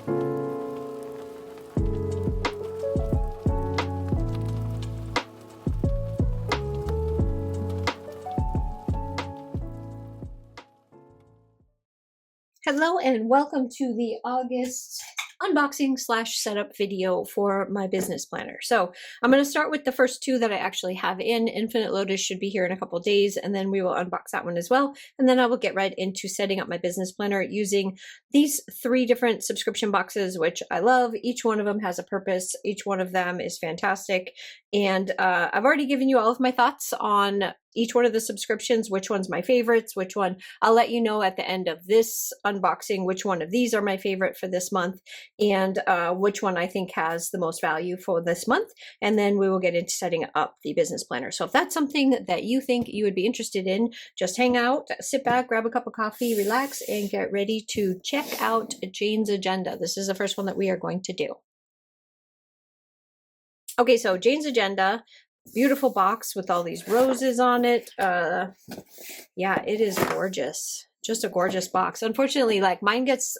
Hello and welcome to the August unboxing slash setup video for my business planner. So I'm going to start with the first two that I actually have in. Infinite Lotus should be here in a couple days, and then we will unbox that one as well. And then I will get right into setting up my business planner using these three different subscription boxes, which I love. Each one of them has a purpose. Each one of them is fantastic. And I've already given you all of my thoughts on each one of the subscriptions, which one's my favorites, which one. I'll let you know at the end of this unboxing which one of these are my favorite for this month, and which one I think has the most value for this month. And then we will get into setting up the business planner. So if that's something that you think you would be interested in, just hang out, sit back, grab a cup of coffee, relax, and get ready to check out Jane's agenda. This is the first one that we are going to do. Okay, so Jane's agenda. Beautiful box with all these roses on it. Yeah, it is gorgeous. Just a gorgeous box. Unfortunately, like mine gets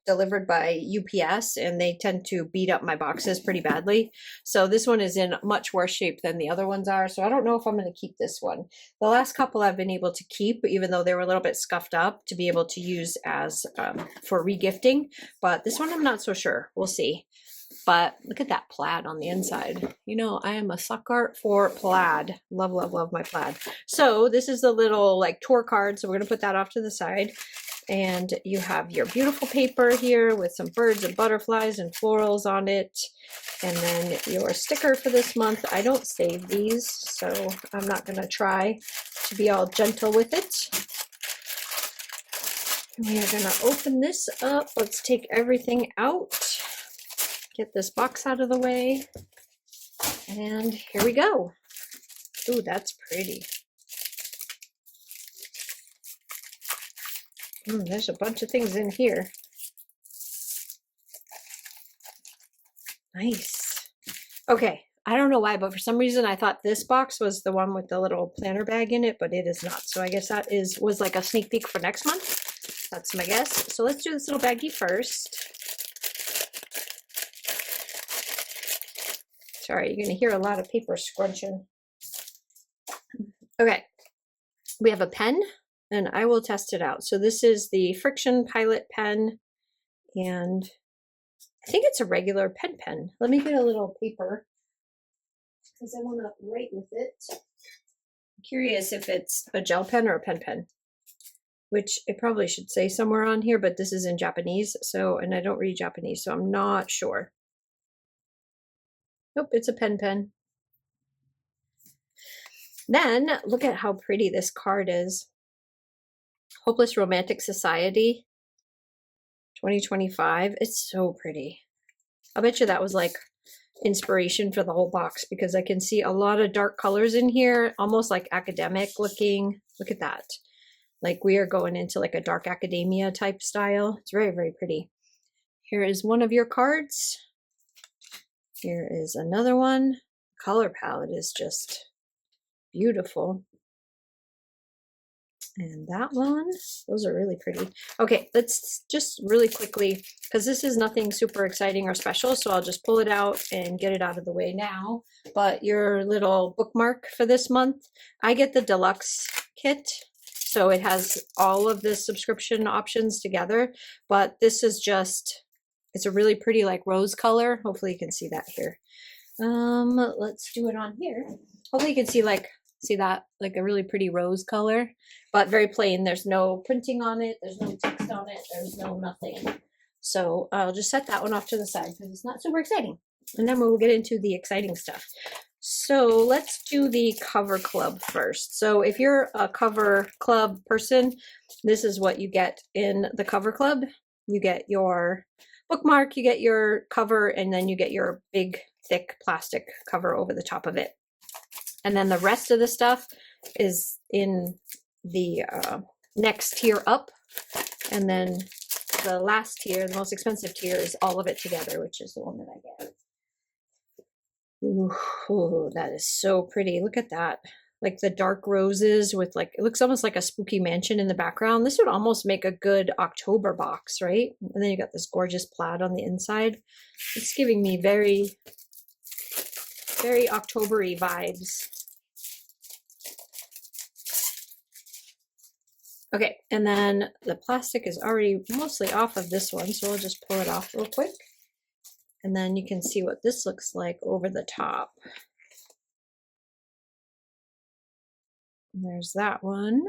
delivered by UPS, and they tend to beat up my boxes pretty badly. So this one is in much worse shape than the other ones are. So I don't know if I'm going to keep this one. The last couple I've been able to keep, even though they were a little bit scuffed up, to be able to use as for regifting. But this one I'm not so sure. We'll see. But look at that plaid on the inside. You know, I am a sucker for plaid. Love, love, love my plaid. So this is the little like tour card. So we're going to put that off to the side. And you have your beautiful paper here with some birds and butterflies and florals on it. And then your sticker for this month. I don't save these, so I'm not going to try to be all gentle with it. We are going to open this up. Let's take everything out. Get this box out of the way, and here we go. Ooh, that's pretty. There's a bunch of things in here. Nice. Okay, I don't know why, but for some reason I thought this box was the one with the little planner bag in it, but it is not. So I guess that was like a sneak peek for next month. That's my guess. So let's do this little baggie first. Sorry, you're going to hear a lot of paper scrunching. Okay, we have a pen, and I will test it out. So this is the Friction Pilot pen, and I think it's a regular pen. Let me get a little paper, because I want to write with it. I'm curious if it's a gel pen or a pen, which it probably should say somewhere on here, but this is in Japanese, so, and I don't read Japanese, so I'm not sure. Nope, it's a pen. Then look at how pretty this card is. Hopeless Romantic Society 2025. It's so pretty. I bet you that was like inspiration for the whole box, because I can see a lot of dark colors in here, almost like academic looking. Look at that. Like we are going into like a dark academia type style. It's very, very pretty. Here is one of your cards. Here is another one. Color palette is just beautiful. And that one, those are really pretty. Okay, let's just really quickly, because this is nothing super exciting or special, so I'll just pull it out and get it out of the way now. But your little bookmark for this month, I get the deluxe kit. So it has all of the subscription options together, but this is just, it's a really pretty like rose color. Hopefully you can see that here. Let's do it on here. Hopefully you can see see that, like a really pretty rose color, but very plain. There's no printing on it. There's no text on it. There's no nothing. So I'll just set that one off to the side because it's not super exciting. And then we'll get into the exciting stuff. So let's do the cover club first. So if you're a cover club person, this is what you get in the cover club. You get your bookmark, you get your cover, and then you get your big thick plastic cover over the top of it. And then the rest of the stuff is in the next tier up. And then the last tier, the most expensive tier, is all of it together, which is the one that I get. Ooh, that is so pretty. Look at that. like the dark roses with like, it looks almost like a spooky mansion in the background. This would almost make a good October box, right? And then you got this gorgeous plaid on the inside. It's giving me very, very October-y vibes. Okay, and then the plastic is already mostly off of this one, so we'll just pull it off real quick. And then you can see what this looks like over the top. And there's that one,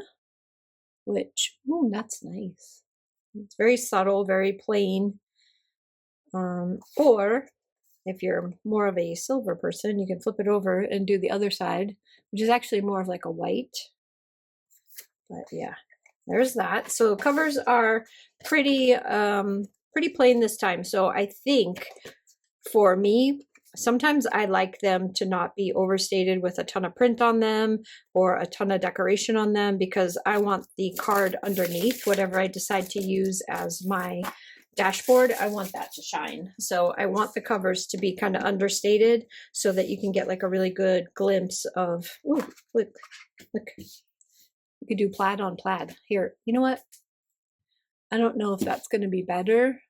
which, oh, that's nice. It's very subtle, very plain. Or if you're more of a silver person, you can flip it over and do the other side, which is actually more of like a white. But yeah, there's that. So covers are pretty plain this time. So I think for me, sometimes I like them to not be overstated with a ton of print on them or a ton of decoration on them, because I want the card underneath, whatever I decide to use as my dashboard, I want that to shine. So I want the covers to be kind of understated so that you can get like a really good glimpse of, ooh, look, you could do plaid on plaid. Here, you know what? I don't know if that's going to be better.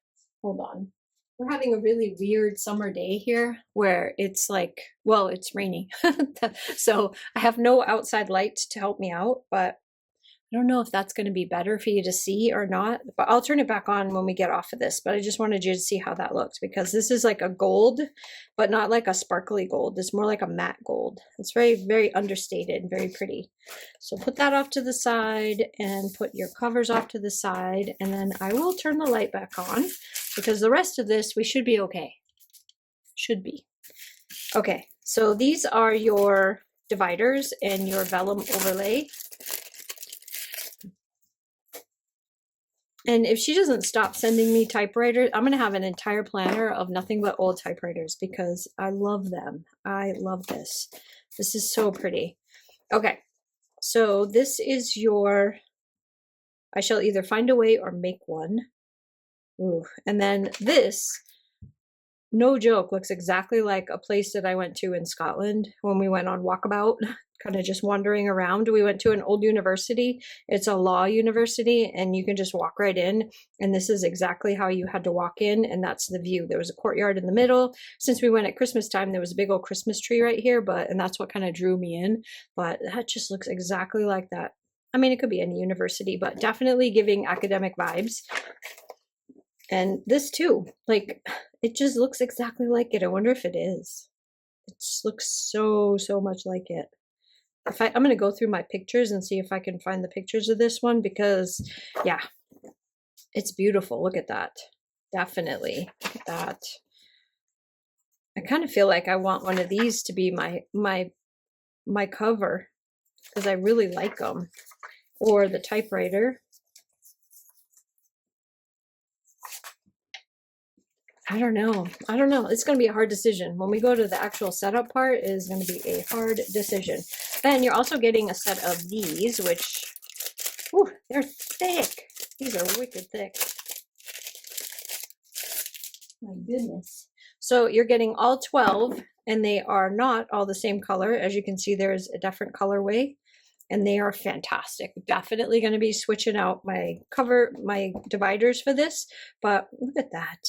Hold on. We're having a really weird summer day here where it's like, well, it's rainy. So I have no outside light to help me out, but I don't know if that's going to be better for you to see or not, but I'll turn it back on when we get off of this. But I just wanted you to see how that looks, because this is like a gold, but not like a sparkly gold. It's more like a matte gold. It's very, very understated, very pretty. So put that off to the side and put your covers off to the side. And then I will turn the light back on, because the rest of this, we should be okay. Should be. Okay, so these are your dividers and your vellum overlay. And if she doesn't stop sending me typewriters, I'm going to have an entire planner of nothing but old typewriters, because I love them. I love this. This is so pretty. Okay, so this is your, I shall either find a way or make one. Ooh, and then this, no joke, looks exactly like a place that I went to in Scotland when we went on walkabout, kind of just wandering around. We went to an old university. It's a law university, and you can just walk right in. And this is exactly how you had to walk in, and that's the view. There was a courtyard in the middle. Since we went at Christmas time, there was a big old Christmas tree right here, and that's what kind of drew me in. But that just looks exactly like that. I mean, it could be any university, but definitely giving academic vibes. And this too, like, it just looks exactly like it. I wonder if it is. It just looks so, so much like it. I'm going to go through my pictures and see if I can find the pictures of this one, because yeah, it's beautiful. Look at that. Definitely. Look at that. I kind of feel like I want one of these to be my cover, because I really like them. Or the typewriter. I don't know. I don't know. It's going to be a hard decision. When we go to the actual setup part, it is going to be a hard decision. Then you're also getting a set of these, which, whew, they're thick. These are wicked thick. My goodness. So you're getting all 12, and they are not all the same color. As you can see, there's a different colorway, and they are fantastic. Definitely going to be switching out my dividers for this, but look at that.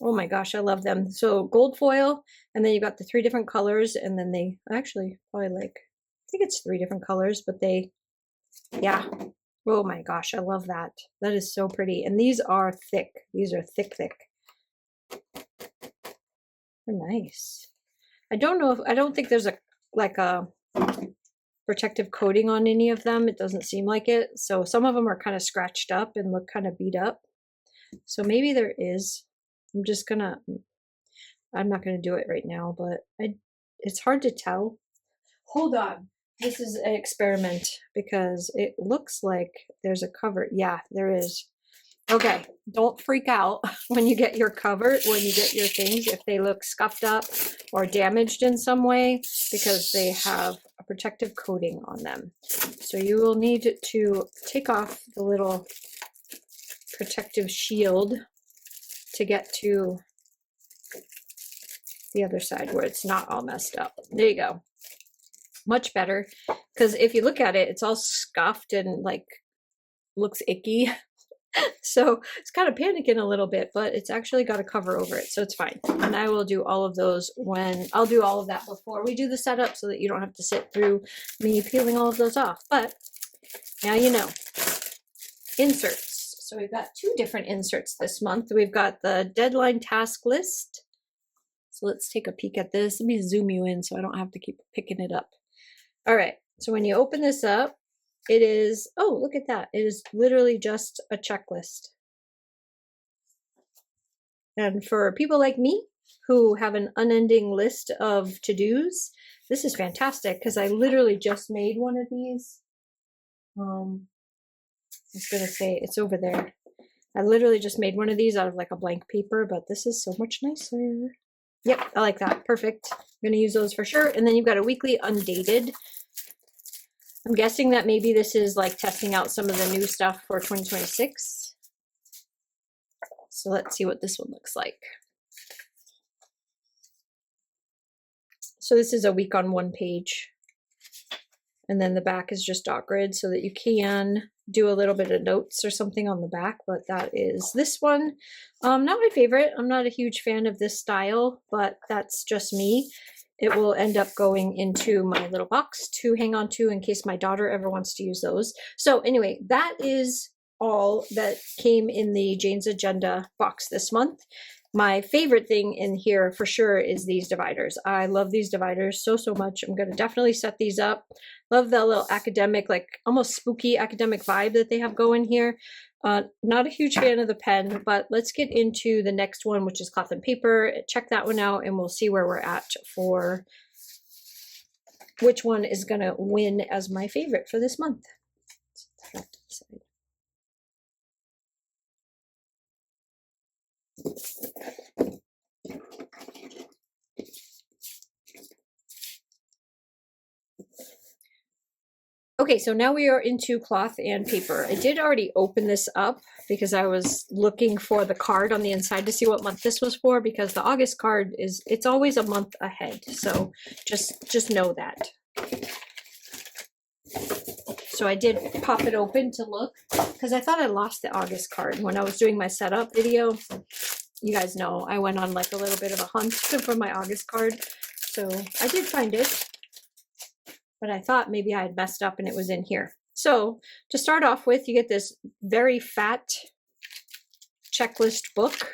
Oh my gosh, I love them. So gold foil, and then you got the 3 different colors, and then they actually probably like, I think it's 3 different colors, but they, yeah. Oh my gosh, I love that. That is so pretty. And these are thick. These are thick, thick. They're nice. I don't think there's like a protective coating on any of them. It doesn't seem like it. So some of them are kind of scratched up and look kind of beat up. So maybe there is. I'm not gonna do it right now, but it's hard to tell. Hold on. This is an experiment, because it looks like there's a cover. Yeah, there is. Okay, don't freak out when you get your cover, when you get your things, if they look scuffed up or damaged in some way, because they have a protective coating on them. So you will need to take off the little protective shield to get to the other side where it's not all messed up. There you go. Much better, because if you look at it, it's all scuffed and like looks icky. So it's kind of panicking a little bit, but it's actually got a cover over it, so it's fine. And I will do all of those I'll do all of that before we do the setup so that you don't have to sit through me peeling all of those off. But now you know. Inserts. So we've got 2 different inserts this month. We've got the deadline task list. So let's take a peek at this. Let me zoom you in so I don't have to keep picking it up. All right. So when you open this up, it is, oh, look at that. It is literally just a checklist. And for people like me who have an unending list of to-dos, this is fantastic because I literally just made one of these. I was going to say it's over there. I literally just made one of these out of like a blank paper, but this is so much nicer. Yep, I like that. Perfect. I'm going to use those for sure. And then you've got a weekly undated. I'm guessing that maybe this is like testing out some of the new stuff for 2026. So let's see what this one looks like. So this is a week on 1 page. And then the back is just dot grid so that you can do a little bit of notes or something on the back, but that is this one. Not my favorite. I'm not a huge fan of this style, but that's just me. It will end up going into my little box to hang on to in case my daughter ever wants to use those. So anyway, that is all that came in the Jane's Agenda box this month. My favorite thing in here for sure is these dividers. I love these dividers so much. I'm going to definitely set these up. Love that little academic, like almost spooky academic vibe that they have going here. Not a huge fan of the pen, but let's get into the next one, which is cloth and paper. Check that one out and we'll see where we're at for which one is going to win as my favorite for this month. Okay, so now we are into cloth and paper. I did already open this up because I was looking for the card on the inside to see what month this was for, because the August card it's always a month ahead. So just know that. So I did pop it open to look because I thought I lost the August card when I was doing my setup video. You guys know I went on like a little bit of a hunt for my August card. So I did find it, but I thought maybe I had messed up and it was in here. So to start off with, you get this very fat checklist book.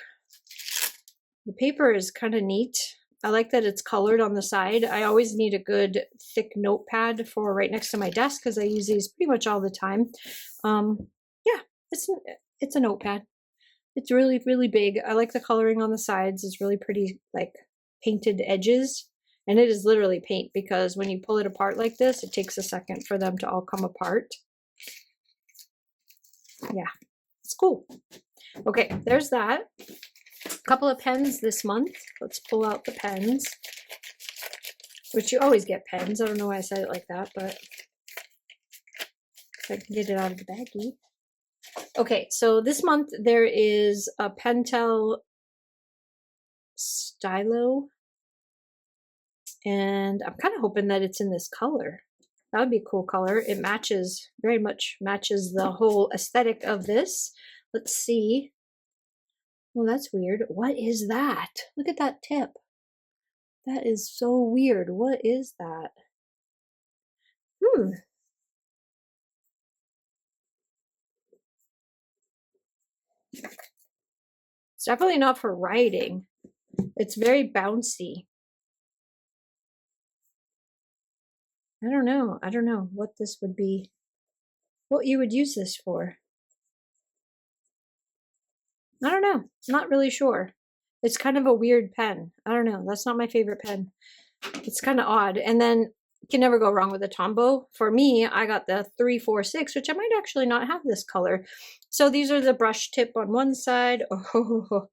The paper is kind of neat. I like that it's colored on the side. I always need a good thick notepad for right next to my desk because I use these pretty much all the time. Yeah, it's a notepad. It's really, really big. I like the coloring on the sides. It's really pretty, like painted edges. And it is literally paint because when you pull it apart like this, it takes a second for them to all come apart. Yeah, it's cool. Okay, there's that. A couple of pens this month. Let's pull out the pens, which you always get pens. I don't know why I said it like that, but if I can get it out of the baggie. Okay, so this month there is a Pentel Stylo. And I'm kind of hoping that it's in this color. That would be a cool color. It matches, very much matches the whole aesthetic of this. Let's see. Well, that's weird. What is that? Look at that tip. That is so weird. What is that? It's definitely not for writing. It's very bouncy. I don't know. I don't know what this would be. What you would use this for. I don't know. Not really sure. It's kind of a weird pen. I don't know. That's not my favorite pen. It's kind of odd. And then you can never go wrong with a Tombow. For me, I got the 346, which I might actually not have this color. So these are the brush tip on one side. Oh,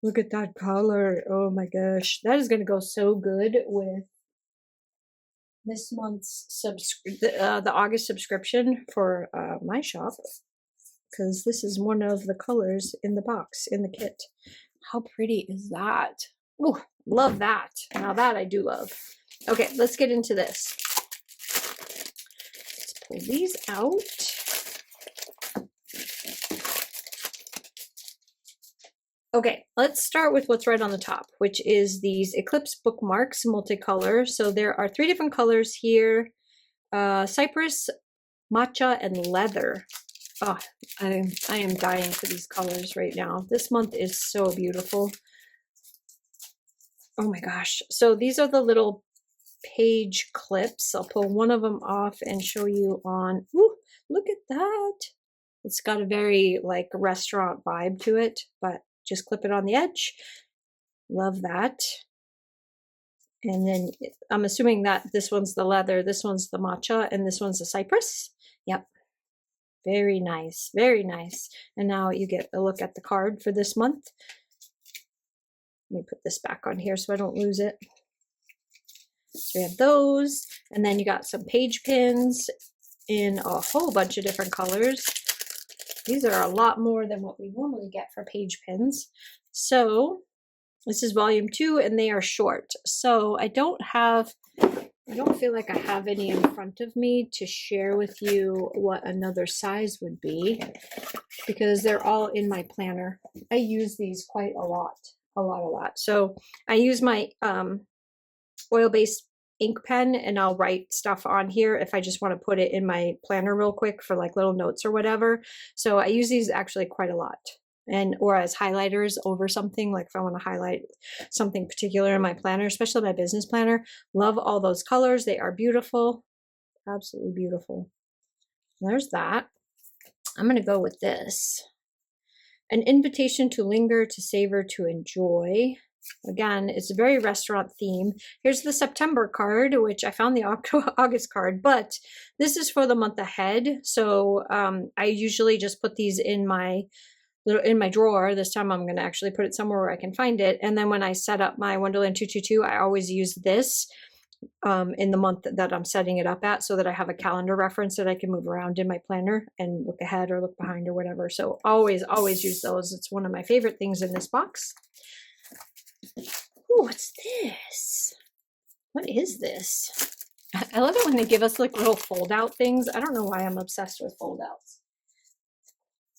look at that color. Oh my gosh. That is going to go so good with this month's the August subscription for my shop, because this is one of the colors in the box, in the kit. How pretty is that? Oh, love that. Now that I do love. Okay, let's get into this. pull these out. Okay, let's start with what's right on the top, which is these Eclipse bookmarks, multicolor. So there are 3 different colors here, cypress, matcha, and leather. Oh, I am dying for these colors right now. This month is so beautiful. Oh my gosh. So these are the little page clips. I'll pull one of them off and show you on. Ooh, look at that. It's got a very like restaurant vibe to it, but just clip it on the edge. Love that. And then I'm assuming that this one's the leather, this one's the matcha, and this one's the cypress. Yep. Very nice. Very nice. And now you get a look at the card for this month. Let me put this back on here so I don't lose it. So we have those, and then you got some page pins in a whole bunch of different colors. These are a lot more than what we normally get for page pins. So this is volume 2, and they are short. So I don't feel like I have any in front of me to share with you what another size would be, because they're all in my planner. I use these quite a lot. So I use my oil-based ink pen, and I'll write stuff on here if I just want to put it in my planner real quick for like little notes or whatever. So I use these actually quite a lot, or as highlighters over something, like if I want to highlight something particular in my planner, especially my business planner. Love all those colors. They are beautiful. Absolutely beautiful. There's that. I'm going to go with this. An invitation to linger, to savor, to enjoy. Again, it's a very restaurant theme. Here's the September card, which I found the August card, but this is for the month ahead. So I usually just put these in my drawer. This time I'm going to actually put it somewhere where I can find it. And then when I set up my Wonderland 222, I always use this in the month that I'm setting it up at, so that I have a calendar reference that I can move around in my planner and look ahead or look behind or whatever. So always use those. It's one of my favorite things in this box. Ooh, what's this? What is this? I love it when they give us like little fold out things. I don't know why I'm obsessed with fold outs.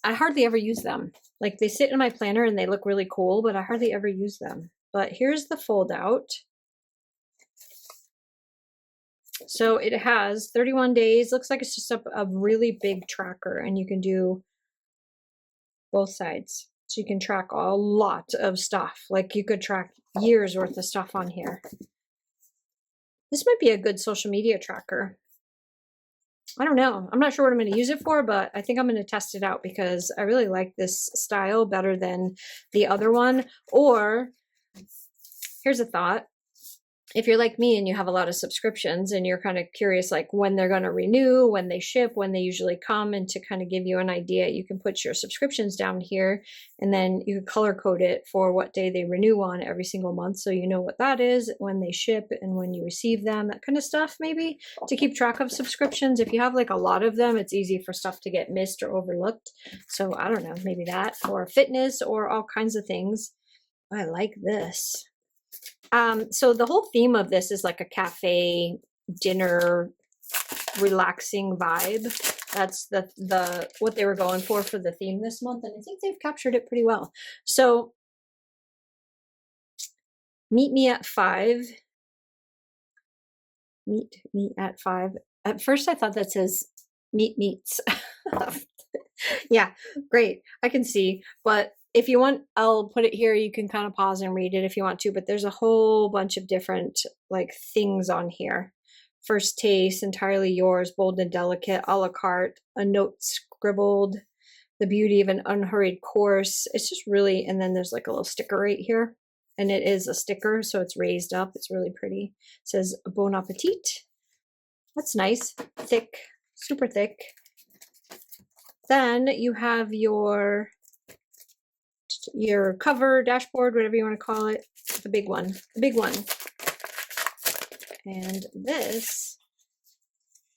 I hardly ever use them. Like, they sit in my planner and they look really cool, but I hardly ever use them. But here's the fold out. So it has 31 days. Looks like it's just a really big tracker, and you can do both sides. So you can track a lot of stuff. Like, you could track years worth of stuff on here. This might be a good social media tracker. I don't know. I'm not sure what I'm going to use it for, but I think I'm going to test it out because I really like this style better than the other one. Or here's a thought. If you're like me and you have a lot of subscriptions and you're kind of curious like when they're going to renew, when they ship, when they usually come, and to kind of give you an idea, you can put your subscriptions down here, and then you can color code it for what day they renew on every single month, so you know what that is, when they ship and when you receive them, that kind of stuff, maybe to keep track of subscriptions. If you have like a lot of them, it's easy for stuff to get missed or overlooked. So I don't know, maybe that, or fitness, or all kinds of things. I like this. So the whole theme of this is like a cafe dinner relaxing vibe. That's the what they were going for the theme this month, and I think they've captured it pretty well. So meet me at 5. Meet me at 5. At first I thought that says meets. Yeah, great. I can see, but if you want, I'll put it here. You can kind of pause and read it if you want to, but there's a whole bunch of different like things on here. First taste, entirely yours, bold and delicate, a la carte, a note scribbled, the beauty of an unhurried course. It's just really, and then there's like a little sticker right here, and it is a sticker, so it's raised up. It's really pretty. It says bon appetit. That's nice. Thick, super thick. Then you have your cover, dashboard, whatever you want to call it, the big one, and this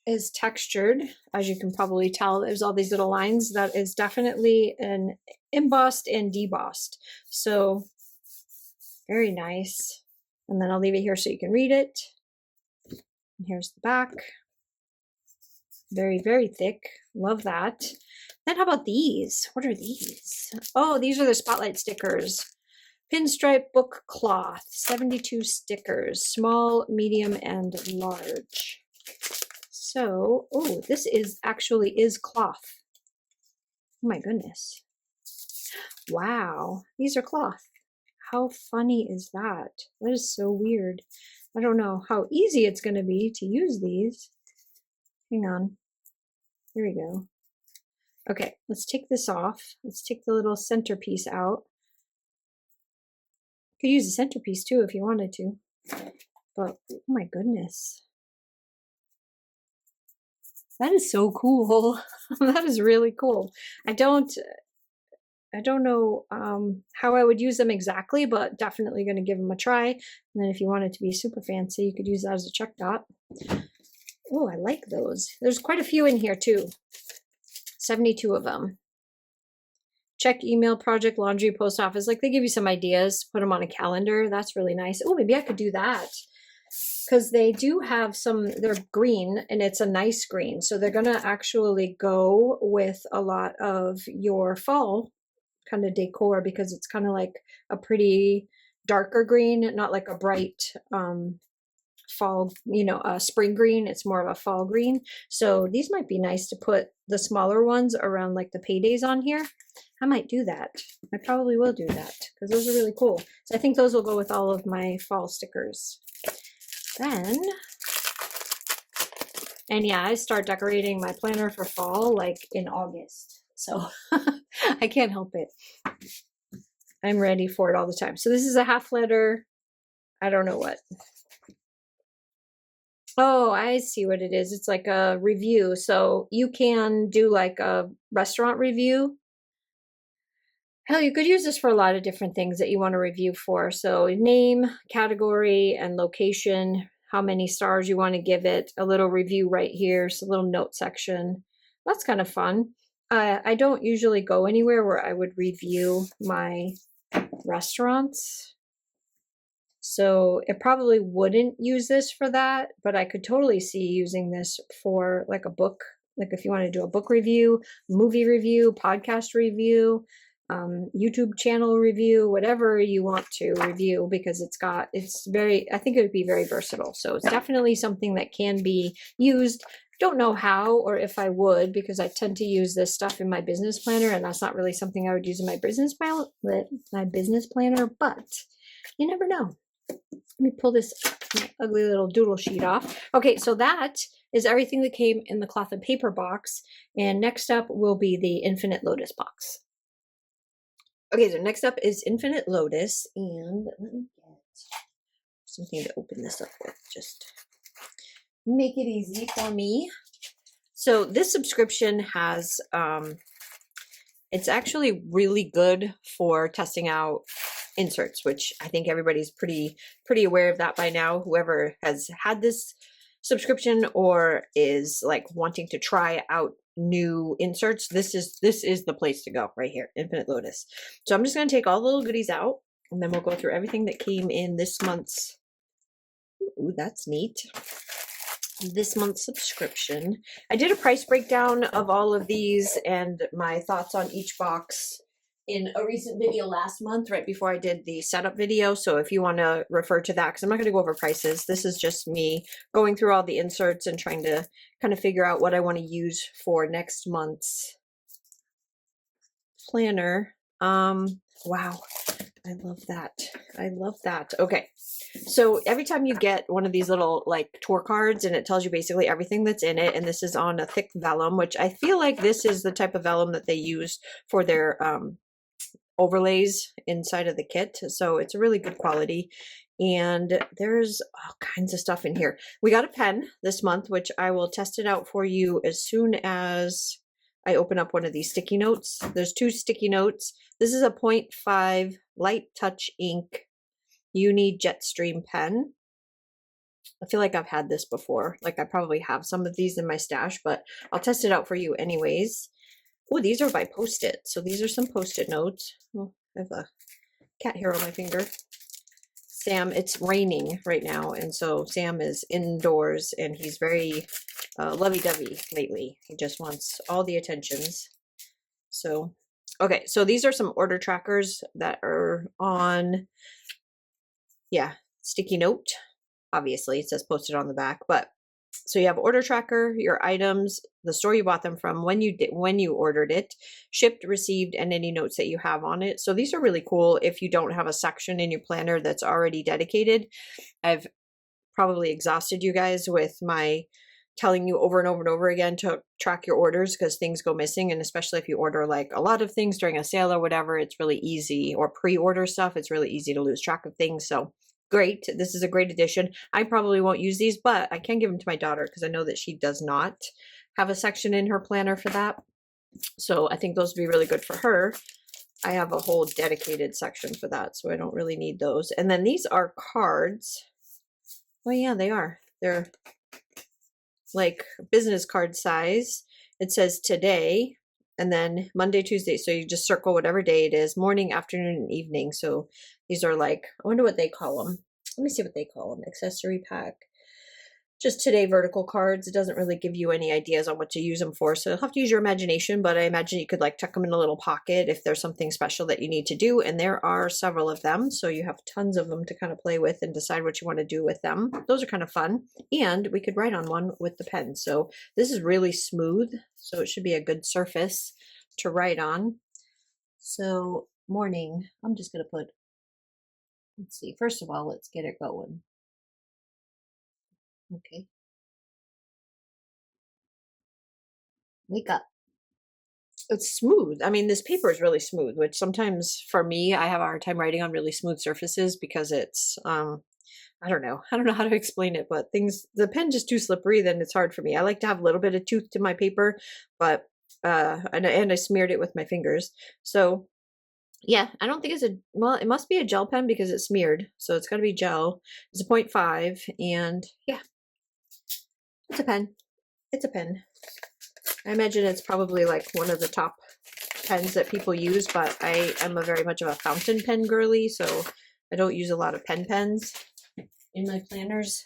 is textured, as you can probably tell. There's all these little lines. That is definitely an embossed and debossed, so very nice. And then I'll leave it here so you can read it. And here's the back. Very, very thick. Love that. Then how about these? What are these? Oh, these are the spotlight stickers. Pinstripe book cloth, 72 stickers, small, medium, and large. So, oh, this is actually cloth. Oh my goodness. Wow, these are cloth. How funny is that? That is so weird. I don't know how easy it's going to be to use these. Hang on. Here we go. Okay, let's take this off. Let's take the little centerpiece out. You could use a centerpiece too if you wanted to. But oh my goodness. That is so cool. That is really cool. I don't know how I would use them exactly, but definitely going to give them a try. And then if you want it to be super fancy, you could use that as a check dot. Oh, I like those. There's quite a few in here too. 72 of them. Check, email, project, laundry, post office. Like they give you some ideas, put them on a calendar. That's really nice. Oh, maybe I could do that. Because they do have some, they're green and it's a nice green. So they're going to actually go with a lot of your fall kind of decor because it's kind of like a pretty darker green, not like a bright fall, spring green. It's more of a fall green. So these might be nice to put the smaller ones around like the paydays on here. I might do that. I probably will do that because those are really cool. So I think those will go with all of my fall stickers. Then, and yeah, I start decorating my planner for fall like in August. So I can't help it. I'm ready for it all the time. So this is a half letter. I don't know what. Oh, I see what it is. It's like a review. So you can do like a restaurant review. Hell, you could use this for a lot of different things that you want to review for. So name, category, and location, how many stars you want to give it, a little review right here, so a little note section. That's kind of fun. I don't usually go anywhere where I would review my restaurants. So it probably wouldn't use this for that, but I could totally see using this for like a book. Like if you want to do a book review, movie review, podcast review, YouTube channel review, whatever you want to review, because I think it would be very versatile. So it's definitely something that can be used. Don't know how or if I would, because I tend to use this stuff in my business planner, and that's not really something I would use in my business planner, but you never know. Let me pull this ugly little doodle sheet off. Okay, so that is everything that came in the cloth and paper box. And next up will be the Infinite Lotus box. Okay, so next up is Infinite Lotus, and let me get something to open this up with. Just make it easy for me. So this subscription has, it's actually really good for testing out inserts, which I think everybody's pretty aware of that by now. Whoever has had this subscription or is like wanting to try out new inserts, this is the place to go right here, Infinite Lotus. So I'm just going to take all the little goodies out, and then we'll go through everything that came in this month's. Ooh, that's neat. This month's subscription. I did a price breakdown of all of these and my thoughts on each box in a recent video last month, right before I did the setup video. So if you want to refer to that, because I'm not going to go over prices. This is just me going through all the inserts and trying to kind of figure out what I want to use for next month's planner. Wow. I love that. I love that. Okay. So every time you get one of these little like tour cards, and it tells you basically everything that's in it, and this is on a thick vellum, which I feel like this is the type of vellum that they use for their overlays inside of the kit. So it's a really good quality, and there's all kinds of stuff in here. We got a pen this month, which I will test it out for you as soon as I open up one of these sticky notes. There's 2 sticky notes. This is a 0.5 light touch ink uni Jetstream pen. I feel like I've had this before. Like I probably have some of these in my stash, but I'll test it out for you anyways. Oh, these are by Post-it. So these are some Post-it notes. Oh, I have a cat hair on my finger. Sam, it's raining right now, and so Sam is indoors, and he's very lovey-dovey lately. He just wants all the attentions. So, okay, so these are some order trackers that are on, yeah, sticky note. Obviously, it says posted on the back, but so you have order tracker, your items, the store you bought them from, when you ordered it, shipped, received, and any notes that you have on it. So these are really cool if you don't have a section in your planner that's already dedicated. I've probably exhausted you guys with my telling you over and over and over again to track your orders because things go missing. And especially if you order like a lot of things during a sale or whatever, it's really easy, or pre-order stuff, it's really easy to lose track of things. So great. This is a great addition. I probably won't use these, but I can give them to my daughter because I know that she does not have a section in her planner for that. So I think those would be really good for her. I have a whole dedicated section for that, so I don't really need those. And then these are cards. Oh yeah, they are. They're like business card size. It says today, and then Monday, Tuesday. So you just circle whatever day it is, morning, afternoon, and evening. So these are like, I wonder what they call them. Let me see what they call them. Accessory pack. Just today vertical cards. It doesn't really give you any ideas on what to use them for. So you'll have to use your imagination, but I imagine you could like tuck them in a little pocket if there's something special that you need to do. And there are several of them. So you have tons of them to kind of play with and decide what you want to do with them. Those are kind of fun. And we could write on one with the pen. So this is really smooth. So it should be a good surface to write on. So morning, I'm just going to put, let's see, first of all, let's get it going. Okay. Wake up. It's smooth. I mean, this paper is really smooth, which sometimes for me, I have a hard time writing on really smooth surfaces because it's, I don't know. I don't know how to explain it, but the pen just too slippery, then it's hard for me. I like to have a little bit of tooth to my paper, but, and I smeared it with my fingers. So yeah, I don't think well, it must be a gel pen because it's smeared. So it's got to be gel. It's a 0.5, and yeah, it's a pen. It's a pen. I imagine it's probably like one of the top pens that people use, but I am very much of a fountain pen girly, so I don't use a lot of pens in my planners.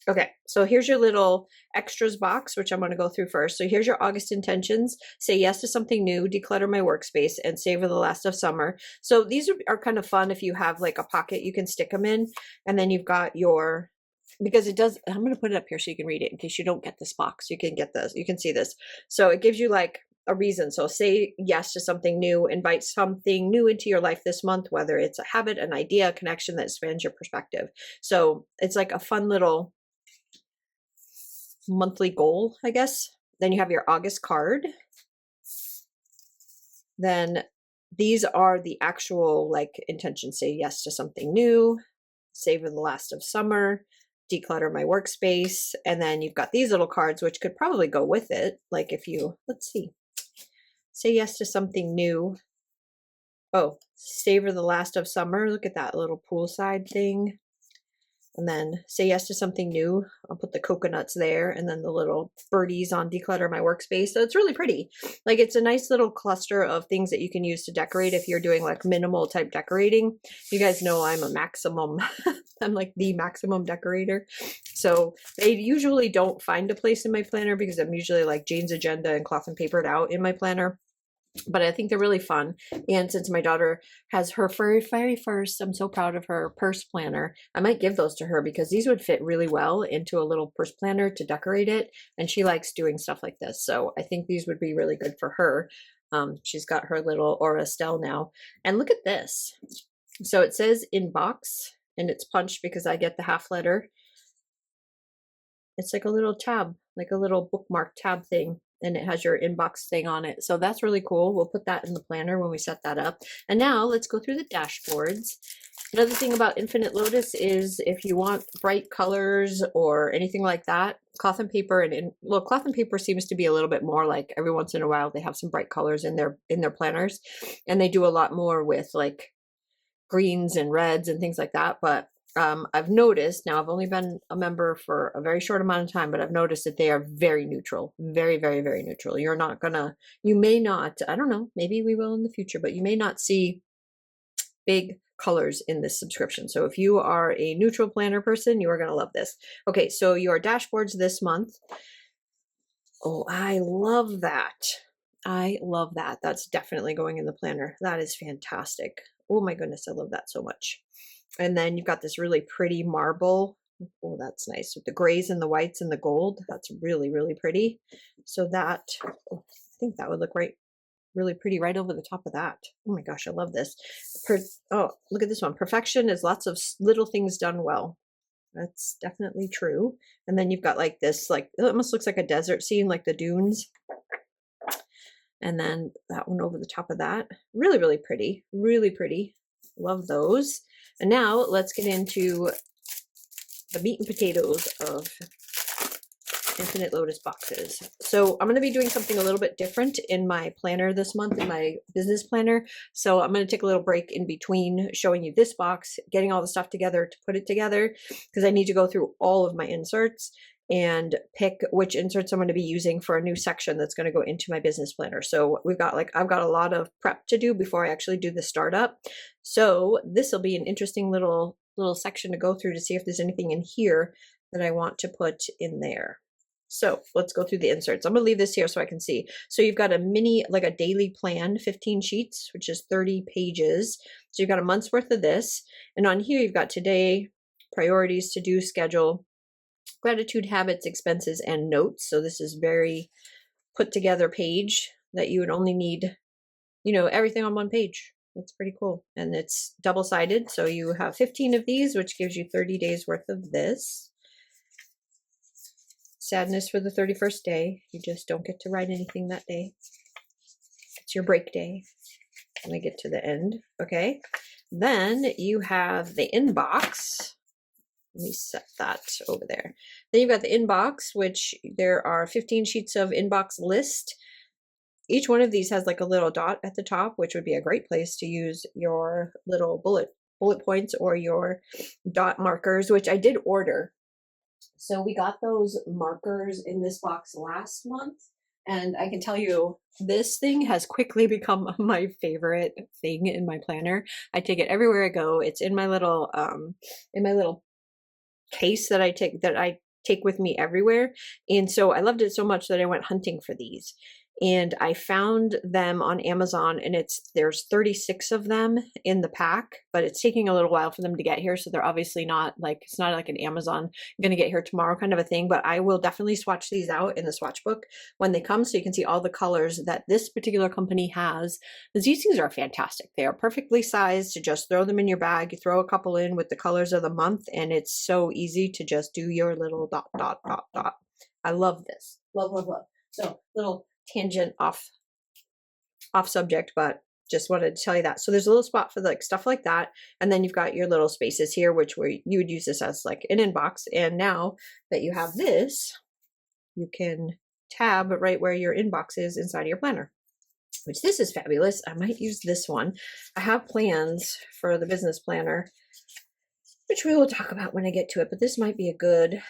Okay, so here's your little extras box, which I'm going to go through first. So here's your August intentions. Say yes to something new, declutter my workspace, and savor the last of summer. So these are kind of fun if you have like a pocket you can stick them in, and then you've got your, because it does, I'm going to put it up here so you can read it in case you don't get this box. You can get this, you can see this. So it gives you like a reason. So say yes to something new, invite something new into your life this month, whether it's a habit, an idea, a connection that expands your perspective. So it's like a fun little monthly goal, I guess. Then you have your August card. Then these are the actual like intentions. Say yes to something new, savor the last of summer, declutter my workspace. And then you've got these little cards, which could probably go with it. Like if you, let's see, say yes to something new. Oh, savor the last of summer. Look at that little poolside thing. And then say yes to something new. I'll put the coconuts there, and then the little birdies on declutter my workspace. So it's really pretty. Like it's a nice little cluster of things that you can use to decorate if you're doing like minimal type decorating. You guys know I'm a maximum, I'm like the maximum decorator. So they usually don't find a place in my planner because I'm usually like Jane's agenda and cloth and papered out in my planner. But I think they're really fun. And since my daughter has her very first, I'm so proud of her, purse planner, I might give those to her because these would fit really well into a little purse planner to decorate it. And she likes doing stuff like this. So I think these would be really good for her. She's got her little Aura Estelle now. And look at this. So it says inbox, and it's punched because I get the half letter. It's like a little tab, like a little bookmark tab thing. And it has your inbox thing on it. So that's really cool. We'll put that in the planner when we set that up. And now let's go through the dashboards. Another thing about Infinite Lotus is if you want bright colors or anything like that, cloth and paper, well, cloth and paper seems to be a little bit more like every once in a while they have some bright colors in their planners, and they do a lot more with like greens and reds and things like that. But I've noticed, now I've only been a member for a very short amount of time, but I've noticed that they are very neutral, very neutral. You may not, I don't know, maybe we will in the future, but you may not see big colors in this subscription. So if you are a neutral planner person, you are going to love this. Okay, so your dashboards this month. Oh, I love that. I love that. That's definitely going in the planner. That is fantastic. Oh my goodness, I love that so much. And then you've got this really pretty marble. Oh, that's nice with the grays and the whites and the gold. That's really, really pretty. So that, oh, I think that would look really pretty right over the top of that. Oh my gosh, I love this. Oh, look at this one. Perfection is lots of little things done well. That's definitely true. And then you've got like this, like it almost looks like a desert scene, like the dunes. And then that one over the top of that. Really, really pretty. Really pretty. Love those. And now let's get into the meat and potatoes of Infinite Lotus boxes. So I'm going to be doing something a little bit different in my planner this month, in my business planner. So I'm going to take a little break in between showing you this box, getting all the stuff together to put it together, because I need to go through all of my inserts and pick which inserts I'm going to be using for a new section that's going to go into my business planner. So I've got a lot of prep to do before I actually do the startup. So this will be an interesting little section to go through to see if there's anything in here that I want to put in there. So let's go through the inserts. I'm going to leave this here so I can see. So you've got a mini, like a daily plan, 15 sheets, which is 30 pages. So you've got a month's worth of this. And on here, you've got today, priorities, to-do, schedule, gratitude, habits, expenses, and notes. So this is very put together page that you would only need, everything on one page. That's pretty cool. And it's double-sided. So you have 15 of these, which gives you 30 days worth of this. Sadness for the 31st day. You just don't get to write anything that day. It's your break day when I get to the end. Okay. Then you have the inbox. Let me set that over there. Then you've got the inbox, which there are 15 sheets of inbox list. Each one of these has like a little dot at the top, which would be a great place to use your little bullet points or your dot markers, which I did order. So we got those markers in this box last month, and I can tell you this thing has quickly become my favorite thing in my planner. I take it everywhere I go. It's in my little case that I take with me everywhere. And so I loved it so much that I went hunting for these. And I found them on Amazon, and there's 36 of them in the pack, but it's taking a little while for them to get here. So they're obviously not it's not like an Amazon going to get here tomorrow kind of a thing, but I will definitely swatch these out in the swatch book when they come, so you can see all the colors that this particular company has. These things are fantastic. They are perfectly sized to just throw them in your bag. You throw a couple in with the colors of the month, and it's so easy to just do your little dot, dot, dot, dot. I love this. Love, love, love. So little tangent off subject, but just wanted to tell you that. So there's a little spot for stuff like that, and then you've got your little spaces here, where you would use this as like an inbox. And now that you have this, you can tab right where your inbox is inside of your planner, which this is fabulous. I might use this one. I have plans for the business planner, which we will talk about when I get to it, but this might be a good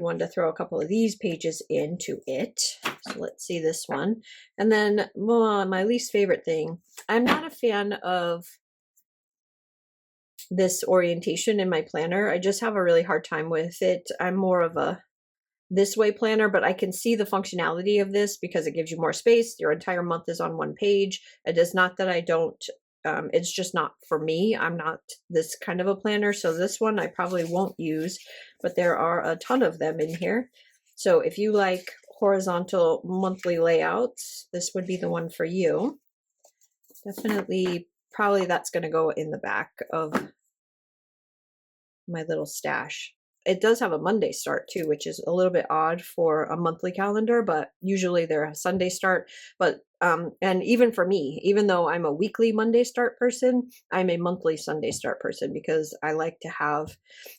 one to throw a couple of these pages into it. So let's see this one. And then my least favorite thing, I'm not a fan of this orientation in my planner. I just have a really hard time with it. I'm more of a this way planner, but I can see the functionality of this because it gives you more space. Your entire month is on one page. It is not that I don't it's just not for me. I'm not this kind of a planner. So this one I probably won't use, but there are a ton of them in here. So if you like horizontal monthly layouts, this would be the one for you. Definitely, probably that's going to go in the back of my little stash. It does have a Monday start too, which is a little bit odd for a monthly calendar, but usually they're a Sunday start. But and even for me, even though I'm a weekly Monday start person, I'm a monthly Sunday start person, because I like to have,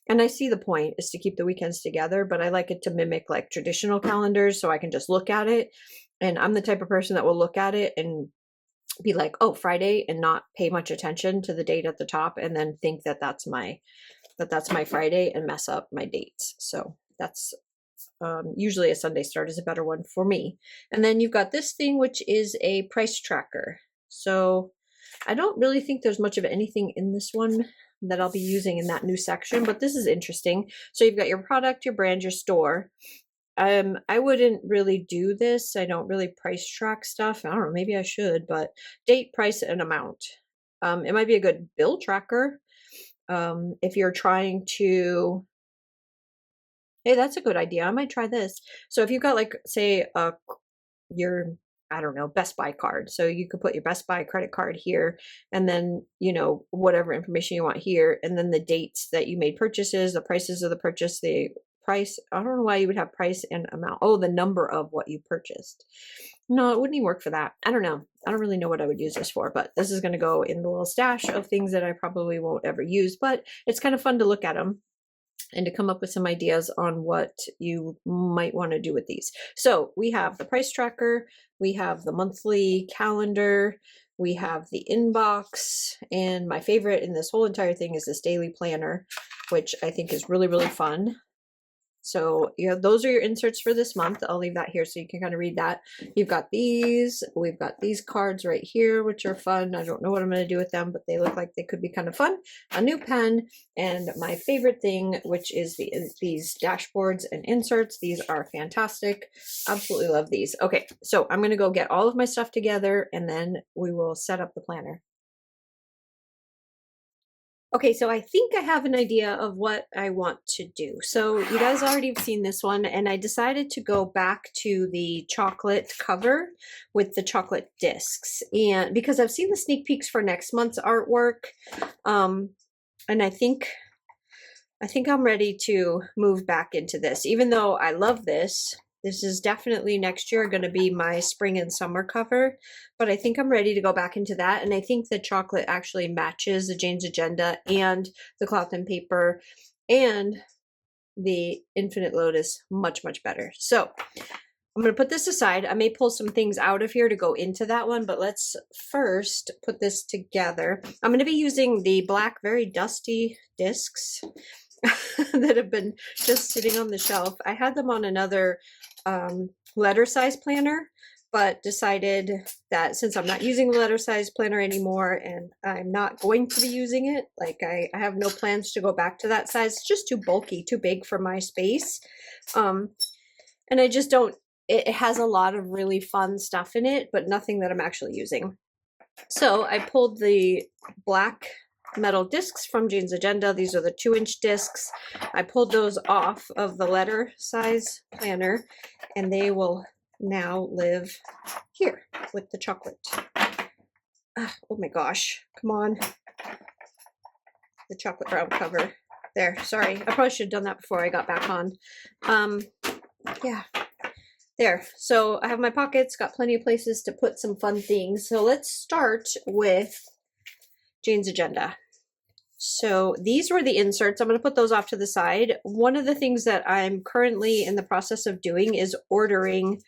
and I see the point is to keep the weekends together, but I like it to mimic like traditional calendars, so I can just look at it. And I'm the type of person that will look at it and be like, oh, Friday, and not pay much attention to the date at the top, and then think that that's my Friday and mess up my dates. So that's usually a Sunday start is a better one for me. And then you've got this thing, which is a price tracker. So I don't really think there's much of anything in this one that I'll be using in that new section, but this is interesting. So you've got your product, your brand, your store. I wouldn't really do this. I don't really price track stuff. I don't know, maybe I should, but date, price, and amount. It might be a good bill tracker. If you're trying to, hey, that's a good idea. I might try this. So if you've got like, say, your, I don't know, Best Buy card. So you could put your Best Buy credit card here, and then, you know, whatever information you want here, and then the dates that you made purchases, the prices of the purchase, the price. I don't know why you would have price and amount. Oh, the number of what you purchased. No, it wouldn't even work for that. I don't know. I don't really know what I would use this for, but this is going to go in the little stash of things that I probably won't ever use, but it's kind of fun to look at them and to come up with some ideas on what you might want to do with these. So we have the price tracker, we have the monthly calendar, we have the inbox, and my favorite in this whole entire thing is this daily planner, which I think is really, really fun. So, you know, those are your inserts for this month. I'll leave that here so you can kind of read that. You've got these. We've got these cards right here, which are fun. I don't know what I'm going to do with them, but they look like they could be kind of fun. A new pen, and my favorite thing, which is these dashboards and inserts. These are fantastic. Absolutely love these. Okay, so I'm going to go get all of my stuff together, and then we will set up the planner. Okay, so I think I have an idea of what I want to do. So you guys already have seen this one, and I decided to go back to the chocolate cover with the chocolate discs, and because I've seen the sneak peeks for next month's artwork, and I think I'm ready to move back into this. Even though I love this, this is definitely next year going to be my spring and summer cover, but I think I'm ready to go back into that. And I think the chocolate actually matches the Jane's Agenda and the cloth and paper and the Infinite Lotus much, much better. So I'm going to put this aside. I may pull some things out of here to go into that one, but let's first put this together. I'm going to be using the black, very dusty discs that have been just sitting on the shelf. I had them on another letter size planner, but decided that since I'm not using the letter size planner anymore, and I'm not going to be using it, like I have no plans to go back to that size. It's just too bulky, too big for my space. And I just don't, it has a lot of really fun stuff in it, but nothing that I'm actually using. So I pulled the black metal discs from Jane's Agenda. These are the 2-inch discs. I pulled those off of the letter size planner, and they will now live here with the chocolate. Oh my gosh, come on. The chocolate brown cover. There, sorry. I probably should have done that before I got back on. Yeah. There, so I have my pockets, got plenty of places to put some fun things. So let's start with Jane's Agenda. So these were the inserts. I'm going to put those off to the side. One of the things that I'm currently in the process of doing is ordering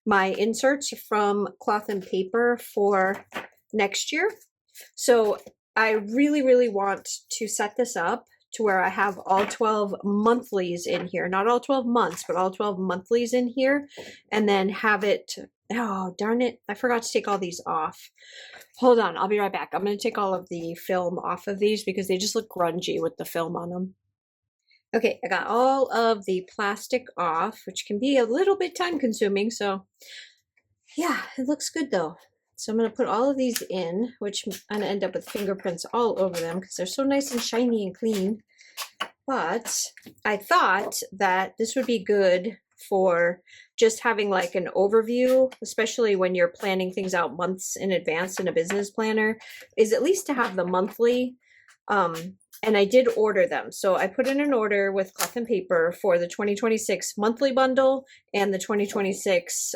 my inserts from Cloth and Paper for next year. So I really, really want to set this up to where I have all 12 monthlies in here, not all 12 months, but all 12 monthlies in here, and then have it, oh, darn it, I forgot to take all these off. Hold on, I'll be right back. I'm going to take all of the film off of these because they just look grungy with the film on them. Okay, I got all of the plastic off, which can be a little bit time consuming, so yeah, it looks good though. So I'm going to put all of these in, which I'm going to end up with fingerprints all over them because they're so nice and shiny and clean. But I thought that this would be good for just having like an overview, especially when you're planning things out months in advance in a business planner, is at least to have the monthly. And I did order them. So I put in an order with Cloth and Paper for the 2026 monthly bundle and the 2026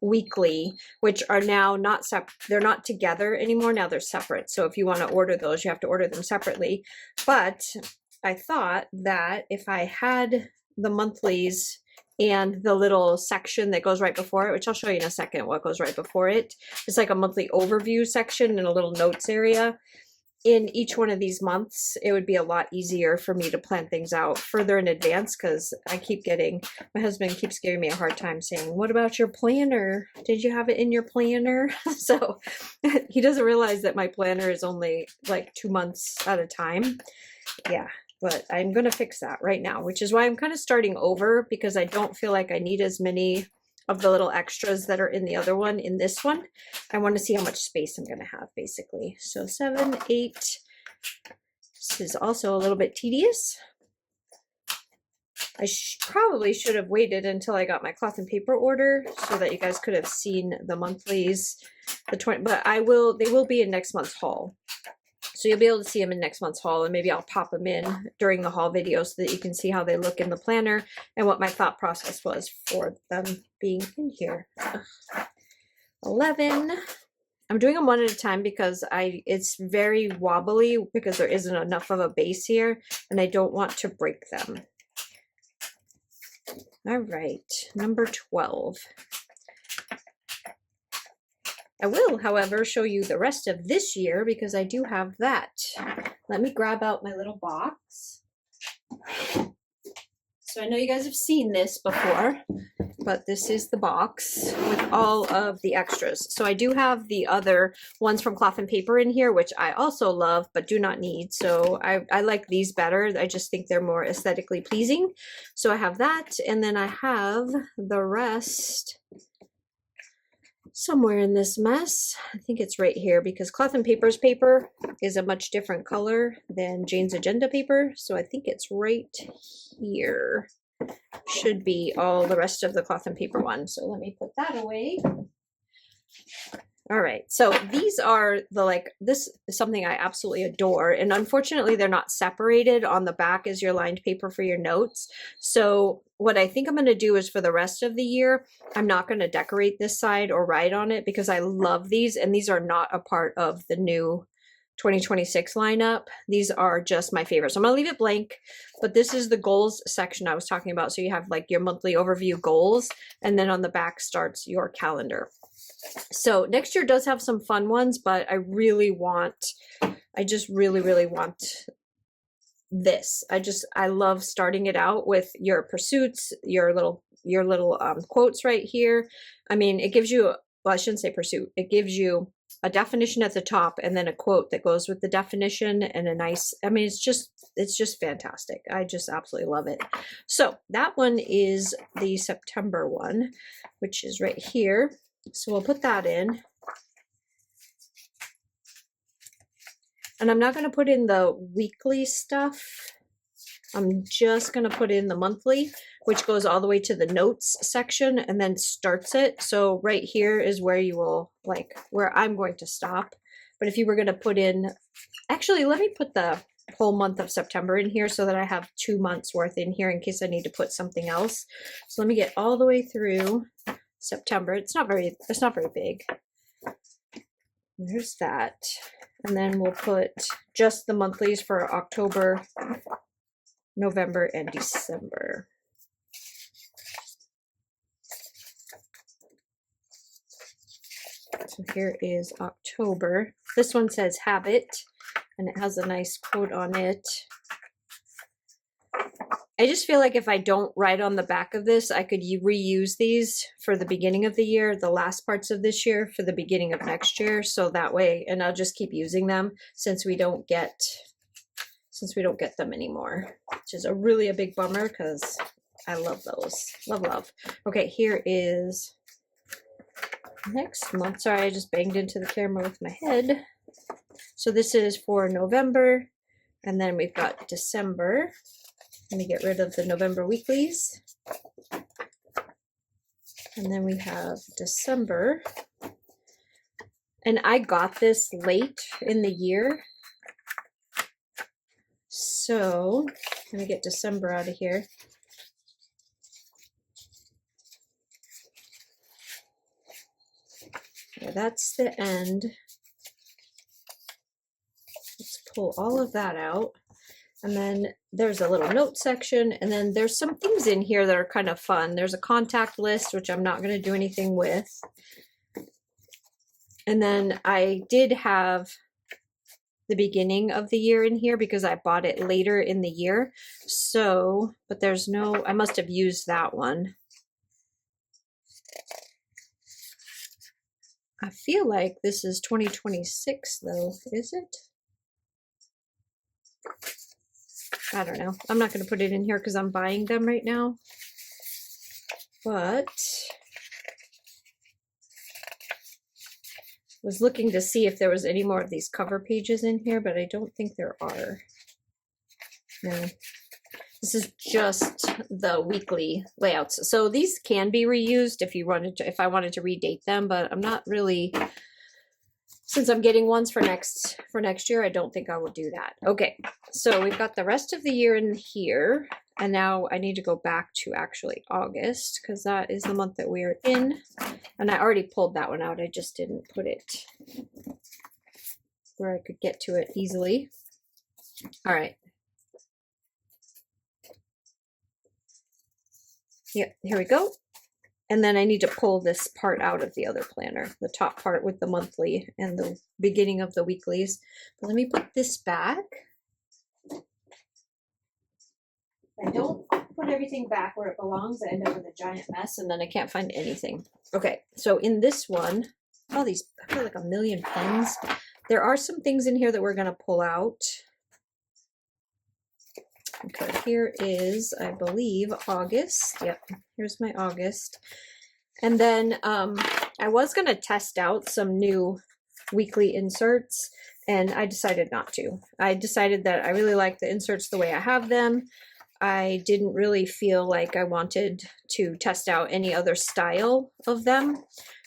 weekly, which are now not separate. They're not together anymore. Now they're separate. So if you want to order those, you have to order them separately. But I thought that if I had the monthlies and the little section that goes right before it, which I'll show you in a second what goes right before it. It's like a monthly overview section and a little notes area. in each one of these months, it would be a lot easier for me to plan things out further in advance, because my husband keeps giving me a hard time saying, what about your planner? Did you have it in your planner? So he doesn't realize that my planner is only like 2 months at a time. Yeah, but I'm going to fix that right now, which is why I'm kind of starting over, because I don't feel like I need as many of the little extras that are in the other one in this one. I want to see how much space I'm going to have, basically. So 7, 8. This is also a little bit tedious. I probably should have waited until I got my cloth and paper order so that you guys could have seen the monthlies, but they will be in next month's haul. So you'll be able to see them in next month's haul, and maybe I'll pop them in during the haul video so that you can see how they look in the planner and what my thought process was for them being in here. 11. I'm doing them one at a time because it's very wobbly because there isn't enough of a base here, and I don't want to break them. All right, number 12. I will, however, show you the rest of this year because I do have that. Let me grab out my little box. So I know you guys have seen this before, but this is the box with all of the extras. So I do have the other ones from Cloth and Paper in here, which I also love but do not need. So I like these better. I just think they're more aesthetically pleasing. So I have that, and then I have the rest somewhere in this mess. I think it's right here because Cloth and Paper's paper is a much different color than Jane's Agenda paper. So I think it's right here. Should be all the rest of the Cloth and Paper one. So let me put that away. All right, so these are this is something I absolutely adore, and unfortunately they're not separated. On the back is your lined paper for your notes. So what I think I'm going to do is for the rest of the year, I'm not going to decorate this side or write on it because I love these, and these are not a part of the new 2026 lineup. These are just my favorites. I'm going to leave it blank, but this is the goals section I was talking about. So you have like your monthly overview goals, and then on the back starts your calendar. So next year does have some fun ones, but I just really want this. I love starting it out with your pursuits, your little quotes right here. I mean, it gives you, well, I shouldn't say pursuit. It gives you a definition at the top and then a quote that goes with the definition and a nice, I mean, it's just fantastic. I just absolutely love it. So that one is the September one, which is right here. So we'll put that in. And I'm not going to put in the weekly stuff. I'm just going to put in the monthly, which goes all the way to the notes section and then starts it. So right here is where you will, where I'm going to stop. But if you were going to put in, actually, let me put the whole month of September in here so that I have 2 months worth in here in case I need to put something else. So let me get all the way through September. It's not very big. There's that. And then we'll put just the monthlies for October, November, and December. So here is October. This one says habit, and it has a nice quote on it. I just feel like if I don't write on the back of this, I could reuse these for the beginning of the year, the last parts of this year for the beginning of next year. So that way, and I'll just keep using them since we don't get them anymore, which is really a big bummer because I love those. Love. Okay, here is next month. Sorry, I just banged into the camera with my head. So this is for November, and then we've got December. Let me get rid of the November weeklies. And then we have December. And I got this late in the year. So let me get December out of here. Yeah, that's the end. Let's pull all of that out. And then there's a little note section, and then there's some things in here that are kind of fun. There's a contact list, which I'm not going to do anything with. And then I did have the beginning of the year in here because I bought it later in the year. So, but there's no, I must have used that one. I feel like this is 2026 though, is it? I don't know. I'm not going to put it in here because I'm buying them right now. But was looking to see if there was any more of these cover pages in here, but I don't think there are. No. This is just the weekly layouts. So these can be reused if you wanted to, if I wanted to redate them, but I'm not really, since I'm getting ones for next year, I don't think I will do that. Okay, so we've got the rest of the year in here, and now I need to go back to actually August because that is the month that we're in, and I already pulled that one out. I just didn't put it where I could get to it easily. All right. Yep, here we go. And then I need to pull this part out of the other planner, the top part with the monthly and the beginning of the weeklies. But let me put this back. I don't put everything back where it belongs. I end up with a giant mess and then I can't find anything. Okay, so in this one, all these, I feel like a million pens. There are some things in here that we're gonna pull out. Okay, here is, I believe, August. Yep, here's my August. And then I was going to test out some new weekly inserts, and I decided not to. I decided that I really like the inserts the way I have them. I didn't really feel like I wanted to test out any other style of them.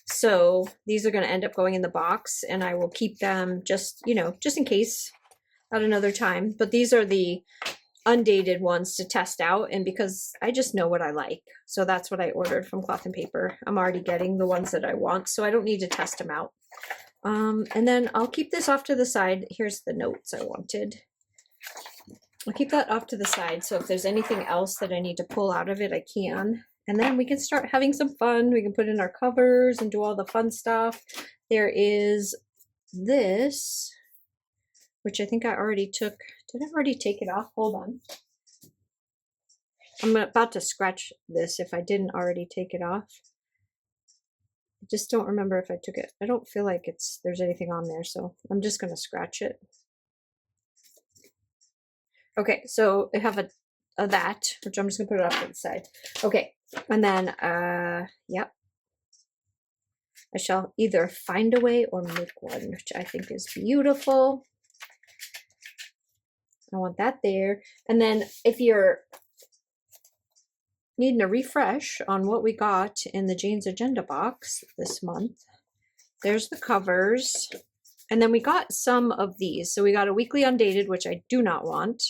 So these are going to end up going in the box, and I will keep them just, you know, just in case at another time. But these are the undated ones to test out, and because I just know what I like, so that's what I ordered from Cloth and Paper. I'm already getting the ones that I want, so I don't need to test them out. And then I'll keep this off to the side. Here's the notes I wanted. I'll keep that off to the side, so if there's anything else that I need to pull out of it, I can. And then we can start having some fun. We can put in our covers and do all the fun stuff. There is this, which I think I already took. Did I already take it off? Hold on. I'm about to scratch this if I didn't already take it off. I just don't remember if I took it. I don't feel like there's anything on there, so I'm just going to scratch it. Okay, so I have a that, which I'm just going to put it off to the side. Okay, and then, yep. I shall either find a way or make one, which I think is beautiful. I want that there. And then if you're needing a refresh on what we got in the Jane's Agenda box this month, there's the covers. And then we got some of these. So we got a weekly undated, which I do not want.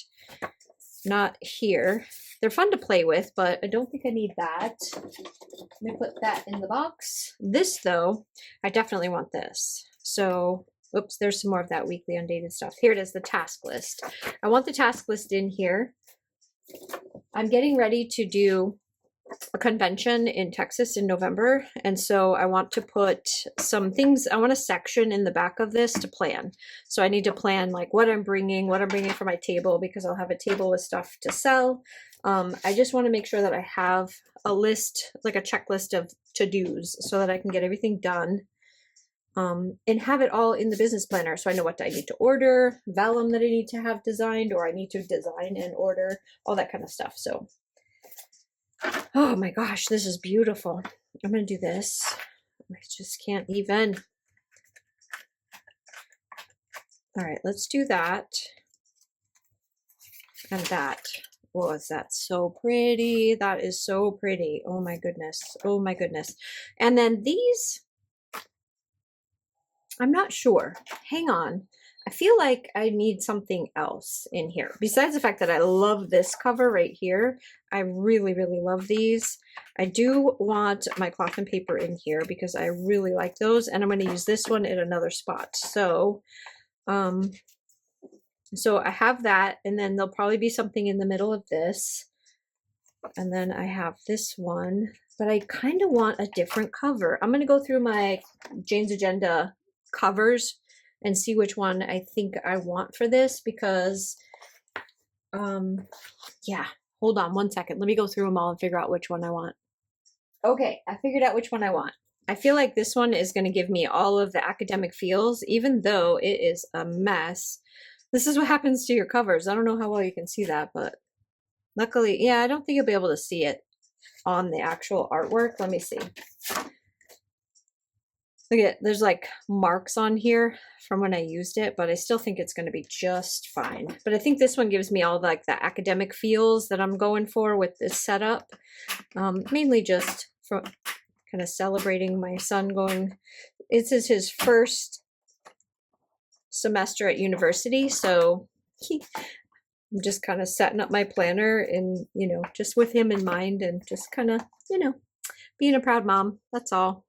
Not here. They're fun to play with, but I don't think I need that. Let me put that in the box. This though, I definitely want this. So oops, there's some more of that weekly undated stuff. Here it is, the task list. I want the task list in here. I'm getting ready to do a convention in Texas in November, and so I want to put some things, I want a section in the back of this to plan. So I need to plan like what I'm bringing for my table, because I'll have a table with stuff to sell. I just want to make sure that I have a list, like a checklist of to-dos, so that I can get everything done. And have it all in the business planner, so I know what I need to order, vellum that I need to have designed, or I need to design and order, all that kind of stuff. So, oh my gosh, this is beautiful. I'm going to do this. I just can't even. All right, let's do that. And that. Oh, is that so pretty? That is so pretty. Oh my goodness. Oh my goodness. And then these, I'm not sure. Hang on. I feel like I need something else in here. Besides the fact that I love this cover right here. I really, really love these. I do want my Cloth and Paper in here because I really like those. And I'm going to use this one in another spot. So, so I have that. And then there'll probably be something in the middle of this. And then I have this one. But I kind of want a different cover. I'm going to go through my Jane's Agenda covers and see which one I think I want for this, because yeah, hold on one second. Let me go through them all and figure out which one I want. Okay, I figured out which one I want. I feel like this one is going to give me all of the academic feels, even though it is a mess. This is what happens to your covers. I don't know how well you can see that, but luckily, yeah, I don't think you'll be able to see it on the actual artwork. Let me see. Look at, there's like marks on here from when I used it, but I still think it's going to be just fine. But I think this one gives me all like the academic feels that I'm going for with this setup. Mainly just from kind of celebrating my son going, this is his first semester at university, so I'm just kind of setting up my planner and, you know, just with him in mind and just kind of, you know, being a proud mom. That's all.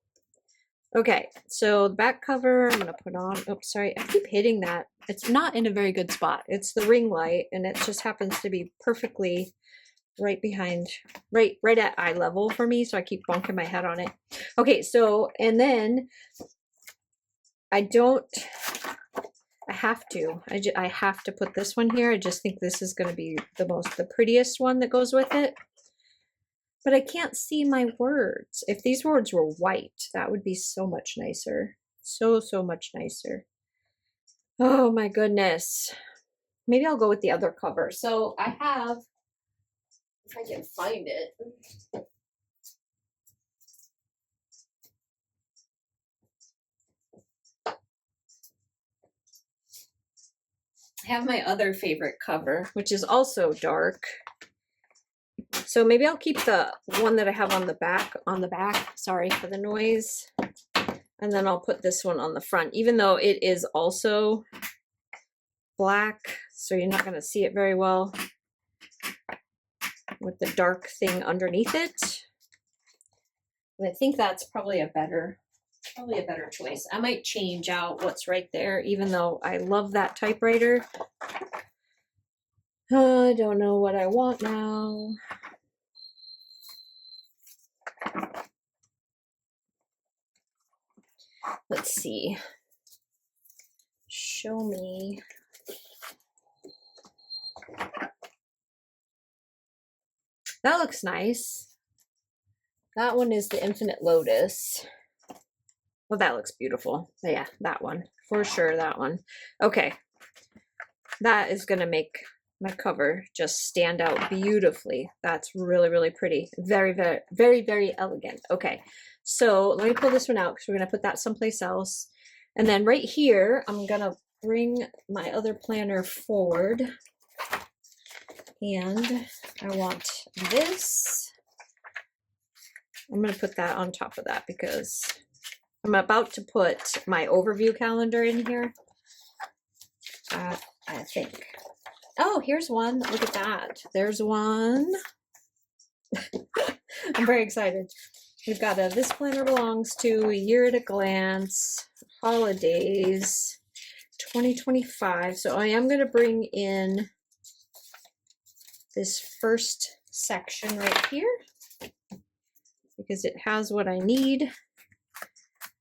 Okay, so the back cover I'm going to put on. Oops, sorry, I keep hitting that. It's not in a very good spot. It's the ring light, and it just happens to be perfectly right behind, right at eye level for me, so I keep bonking my head on it. Okay, so, and then I have to put this one here. I just think this is going to be the prettiest one that goes with it. But I can't see my words. If these words were white, that would be so much nicer. So much nicer. Oh my goodness. Maybe I'll go with the other cover. So I have, if I can find it. I have my other favorite cover, which is also dark. So maybe I'll keep the one that I have on the back, sorry for the noise. And then I'll put this one on the front, even though it is also black, so you're not going to see it very well with the dark thing underneath it. And I think that's probably a better choice. I might change out what's right there, even though I love that typewriter. I don't know what I want now. Let's see. Show me. That looks nice. That one is the Infinite Lotus. Well, that looks beautiful. Yeah, that one. For sure, that one. Okay. That is going to make my cover just stand out beautifully. That's really pretty. Very elegant. Okay. So let me pull this one out because we're going to put that someplace else. And then right here, I'm going to bring my other planner forward. And I want this. I'm going to put that on top of that because I'm about to put my overview calendar in here. I think. Oh, here's one. Look at that. There's one. I'm very excited. We've got a This Planner Belongs to, A Year at a Glance, Holidays, 2025. So I am going to bring in this first section right here because it has what I need.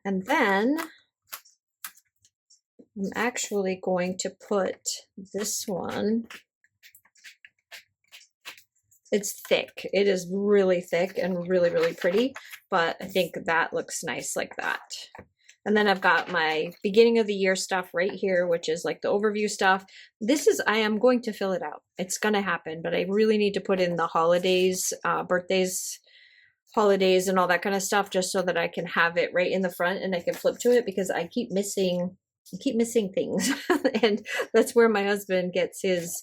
And then I'm actually going to put this one. It's thick. It is really thick and really pretty, but I think that looks nice like that. And then I've got my beginning of the year stuff right here, which is like the overview stuff. I am going to fill it out. It's going to happen, but I really need to put in the holidays, birthdays, holidays, and all that kind of stuff just so that I can have it right in the front and I can flip to it because I keep missing things. And that's where my husband gets his,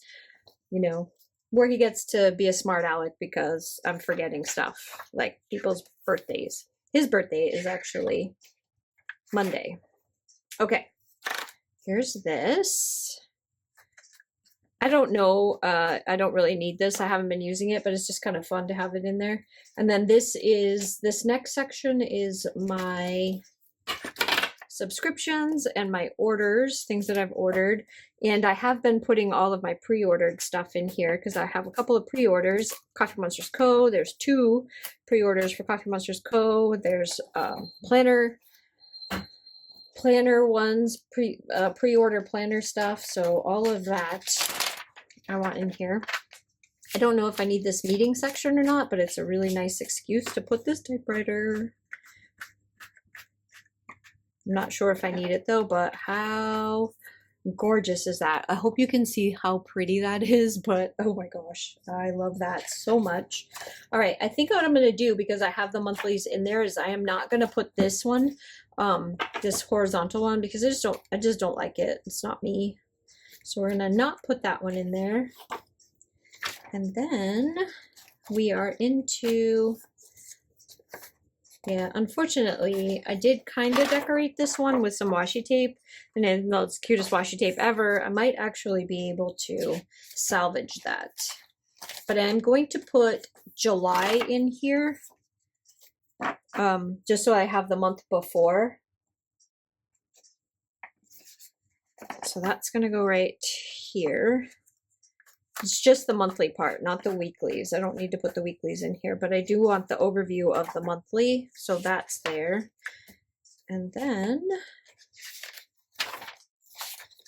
where he gets to be a smart aleck because I'm forgetting stuff like people's birthdays. His birthday is actually Monday. Okay, here's this. I don't know, I don't really need this. I haven't been using it, but it's just kind of fun to have it in there. And then this next section is my subscriptions and my orders, things that I've ordered. And I have been putting all of my pre-ordered stuff in here because I have a couple of pre-orders. Coffee Monsters Co. There's 2 pre-orders for Coffee Monsters Co. There's planner planner ones, pre-order planner stuff. So all of that I want in here. I don't know if I need this meeting section or not, but it's a really nice excuse to put this typewriter. I'm not sure if I need it though, but how gorgeous is that? I hope you can see how pretty that is, but oh my gosh, I love that so much. All right, I think what I'm going to do, because I have the monthlies in there, is I am not going to put this one, this horizontal one, because I just don't like it. It's not me. So we're going to not put that one in there. And then we are into, yeah, unfortunately, I did kind of decorate this one with some washi tape, and it's the cutest washi tape ever. I might actually be able to salvage that. But I'm going to put July in here, just so I have the month before. So that's going to go right here. It's just the monthly part, not the weeklies. I don't need to put the weeklies in here, but I do want the overview of the monthly, so that's there. And then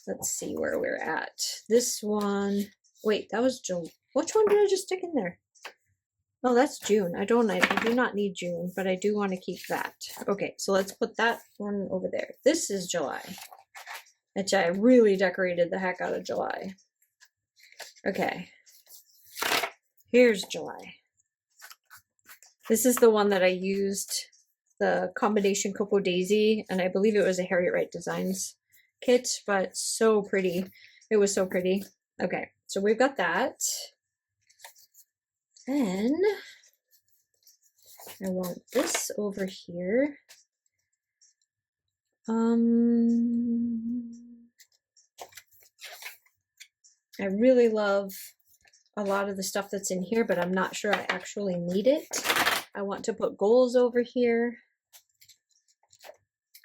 let's see where we're at. This one, wait, that was June. Which one did I just stick in there? Oh, that's June. I do not need June, but I do want to keep that. Okay, so let's put that one over there. This is July, which I really decorated the heck out of July. Okay, here's July. This is the one that I used, the combination Cocoa Daisy, and I believe it was a Harriet Wright Designs kit, but so pretty. It was so pretty. Okay, so we've got that. Then I want this over here. I really love a lot of the stuff that's in here, but I'm not sure I actually need it. I want to put goals over here.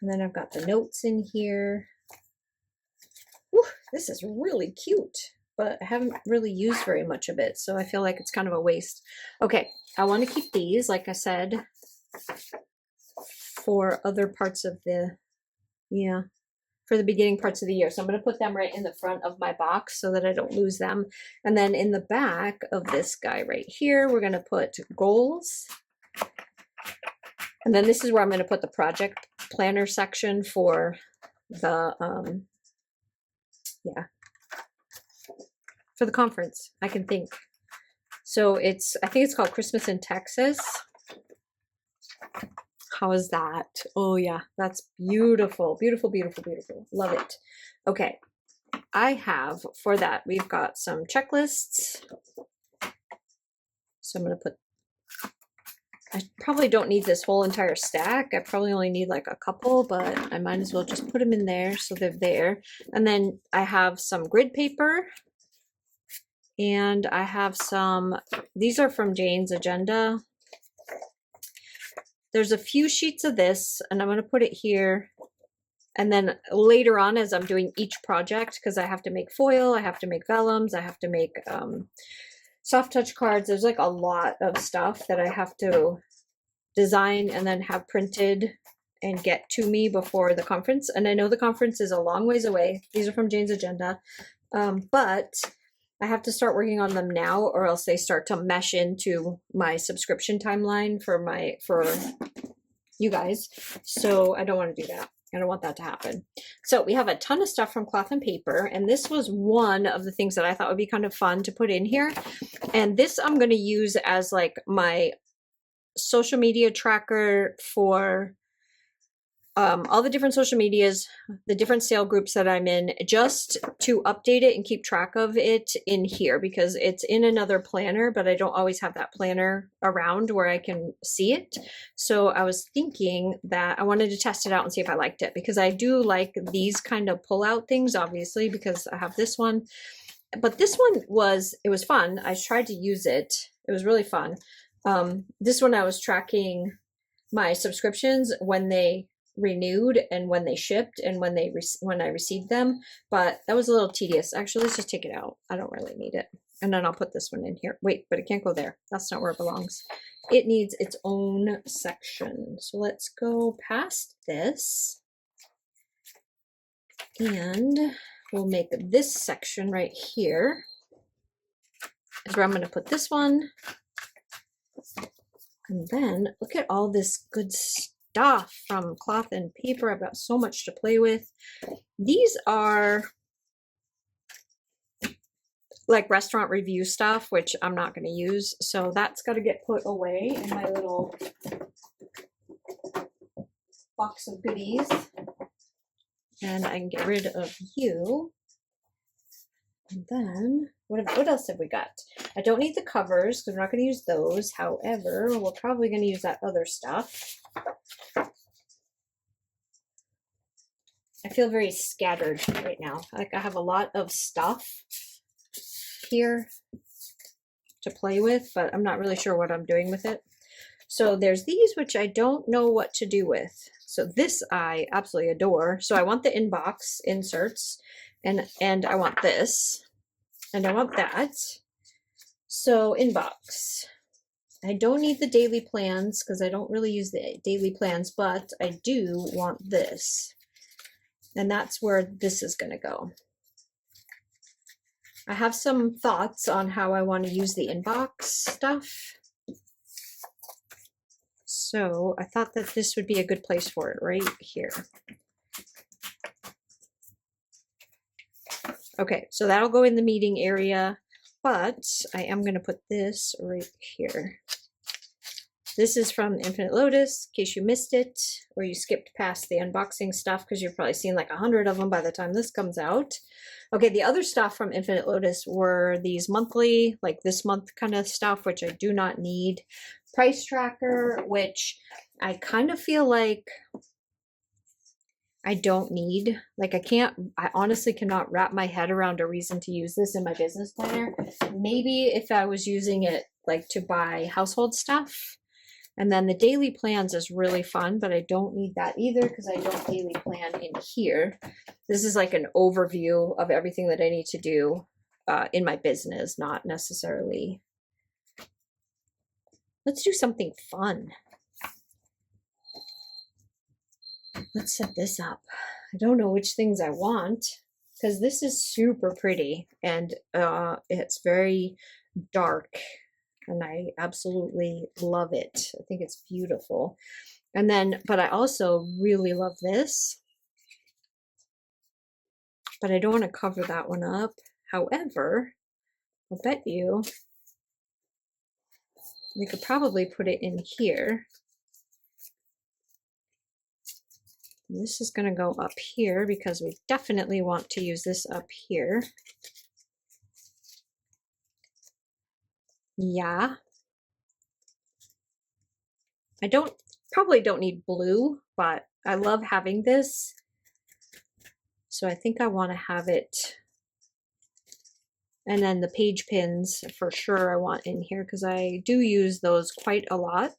And then I've got the notes in here. Whew, this is really cute, but I haven't really used very much of it, so I feel like it's kind of a waste. Okay, I want to keep these, like I said, for other parts of the, yeah, for the beginning parts of the year. So I'm going to put them right in the front of my box so that I don't lose them. And then in the back of this guy right here, we're going to put goals. And then this is where I'm going to put the project planner section for the, yeah, for the conference, I can think. So I think it's called Christmas in Texas. How is that? Oh yeah, that's beautiful, beautiful, beautiful, beautiful. Love it. Okay, I have, for that, we've got some checklists. So I'm going to put, I probably don't need this whole entire stack. I probably only need like a couple, but I might as well just put them in there so they're there. And then I have some grid paper. And I have some, these are from Jane's agenda. There's a few sheets of this, and I'm going to put it here. And then later on, as I'm doing each project, because I have to make foil, I have to make vellums, I have to make soft touch cards. There's like a lot of stuff that I have to design and then have printed and get to me before the conference. And I know the conference is a long ways away. These are from Jane's agenda. But I have to start working on them now, or else they start to mesh into my subscription timeline for you guys. So I don't want to do that. I don't want that to happen. So we have a ton of stuff from Cloth and Paper, and this was one of the things that I thought would be kind of fun to put in here. And this I'm going to use as like my social media tracker for all the different social medias, the different sale groups that I'm in, just to update it and keep track of it in here, because it's in another planner, but I don't always have that planner around where I can see it. So I was thinking that I wanted to test it out and see if I liked it, because I do like these kind of pull out things, obviously, because I have this one. But this one it was fun. I tried to use it. It was really fun. This one I was tracking my subscriptions when they renewed and when they shipped and when I received them, but that was a little tedious. Actually, let's just take it out. I don't really need it. And then I'll put this one in here. Wait, but it can't go there. That's not where it belongs. It needs its own section. So let's go past this. And we'll make this section right here is where I'm going to put this one. And then look at all this good stuff from cloth and paper. I've got so much to play with. These are like restaurant review stuff, which I'm not going to use. So that's got to get put away in my little box of goodies. And I can get rid of you. And then what else have we got? I don't need the covers because we're not going to use those. However, we're probably going to use that other stuff. I feel very scattered right now. Like I have a lot of stuff here to play with, but I'm not really sure what I'm doing with it. So there's these, which I don't know what to do with. So this I absolutely adore. So I want the inbox inserts, and I want this, and I want that. So inbox. I don't need the daily plans because I don't really use the daily plans, but I do want this. And that's where this is going to go. I have some thoughts on how I want to use the inbox stuff. So I thought that this would be a good place for it right here. Okay, so that'll go in the meeting area, but I am going to put this right here. This is from Infinite Lotus, in case you missed it, or you skipped past the unboxing stuff because you've probably seen like 100 of them by the time this comes out. Okay, the other stuff from Infinite Lotus were these monthly, like this month kind of stuff, which I do not need. Price tracker, which I kind of feel like I don't need. Like I honestly cannot wrap my head around a reason to use this in my business planner. Maybe if I was using it like to buy household stuff. And then the daily plans is really fun, but I don't need that either because I don't daily plan in here. This is like an overview of everything that I need to do in my business, not necessarily. Let's do something fun. Let's set this up. I don't know which things I want because this is super pretty and it's very dark. And I absolutely love it. I think it's beautiful. And then, but I also really love this. But I don't want to cover that one up. However, I'll bet you we could probably put it in here. And this is going to go up here because we definitely want to use this up here. Yeah. I probably don't need blue, but I love having this. So I think I want to have it. And then the page pins for sure I want in here because I do use those quite a lot.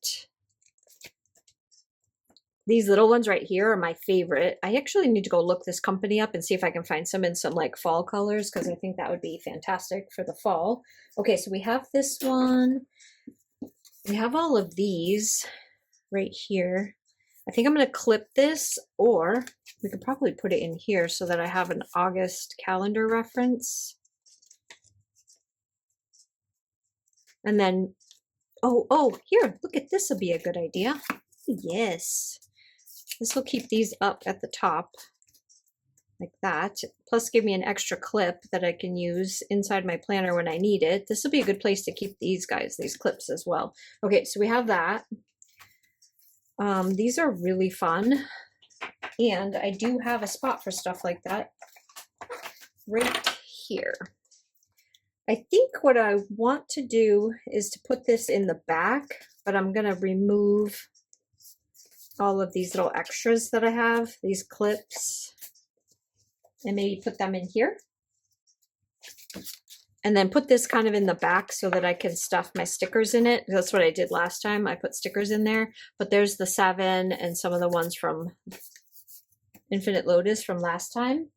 These little ones right here are my favorite. I actually need to go look this company up and see if I can find some in some like fall colors because I think that would be fantastic for the fall. Okay, so we have this one. We have all of these right here. I think I'm going to clip this, or we could probably put it in here so that I have an August calendar reference. And then, oh, here, look at this will be a good idea. Yes. This will keep these up at the top like that. Plus give me an extra clip that I can use inside my planner when I need it. This will be a good place to keep these guys, these clips as well. Okay, so we have that. These are really fun. And I do have a spot for stuff like that right here. I think what I want to do is to put this in the back, but I'm going to remove all of these little extras that I have, these clips, and maybe put them in here. And then put this kind of in the back so that I can stuff my stickers in it. That's what I did last time. I put stickers in there, but there's the 7 and some of the ones from Infinite Lotus from last time.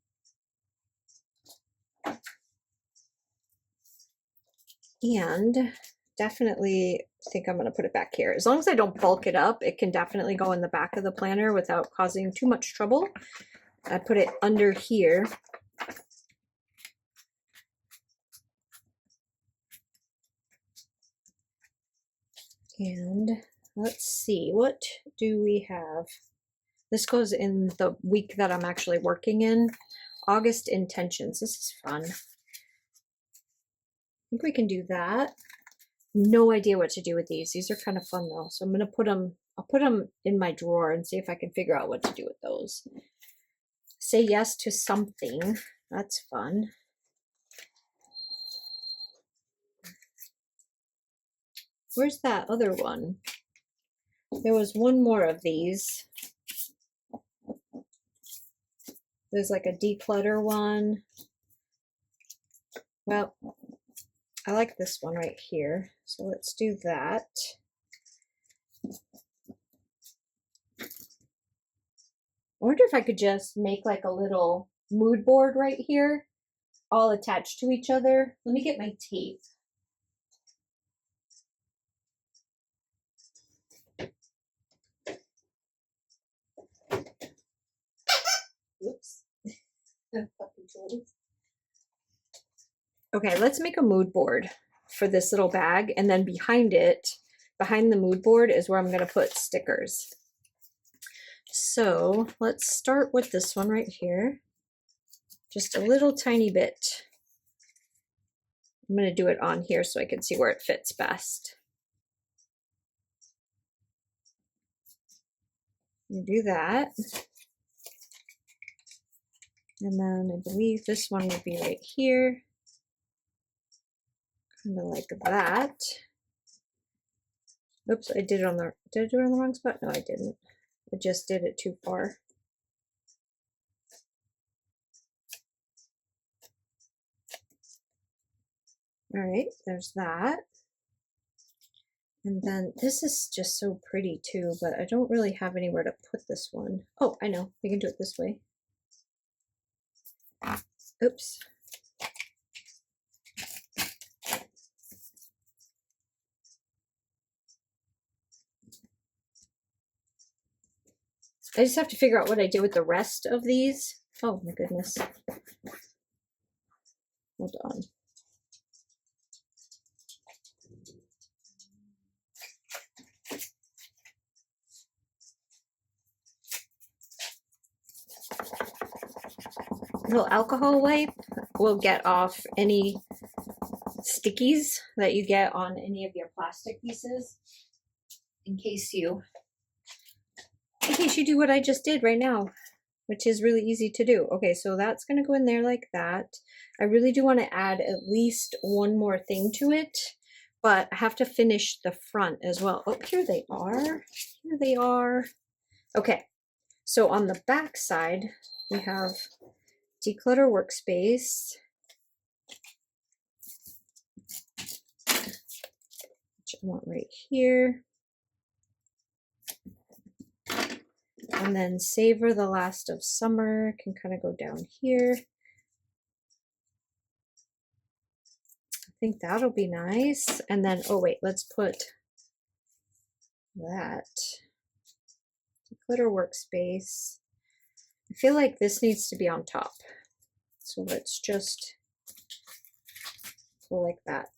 And definitely think I'm going to put it back here. As long as I don't bulk it up, it can definitely go in the back of the planner without causing too much trouble. I put it under here. And let's see, what do we have? This goes in the week that I'm actually working in. August intentions. This is fun. I think we can do that. No idea what to do with these. These are kind of fun though. So I'm going to put them, I'll put them in my drawer and see if I can figure out what to do with those. Say yes to something. That's fun. Where's that other one? There was one more of these. There's like a declutter one. Well, I like this one right here. So let's do that. I wonder if I could just make like a little mood board right here, all attached to each other. Let me get my tape. Oops. Okay, let's make a mood board for this little bag, and then behind it, behind the mood board is where I'm going to put stickers. So let's start with this one right here. Just a little tiny bit. I'm going to do it on here so I can see where it fits best. Do that. And then I believe this one would be right here. Kind of like that. Oops, I did it on the, did I do it on the wrong spot? No, I didn't. I just did it too far. All right, there's that. And then this is just so pretty too, but I don't really have anywhere to put this one. Oh, I know, we can do it this way. Oops. I just have to figure out what I did with the rest of these. Oh my goodness. Hold on. A little alcohol wipe will get off any stickies that you get on any of your plastic pieces in case you do what I just did right now, which is really easy to do. Okay, so that's going to go in there like that. I really do want to add at least one more thing to it, but I have to finish the front as well. Oh, here they are. Here they are. Okay, so on the back side, we have declutter workspace, which I want right here. And then savor the last of summer can kind of go down here. I think that'll be nice. And then, oh wait, let's put that. Declutter workspace. I feel like this needs to be on top. So let's just go like that.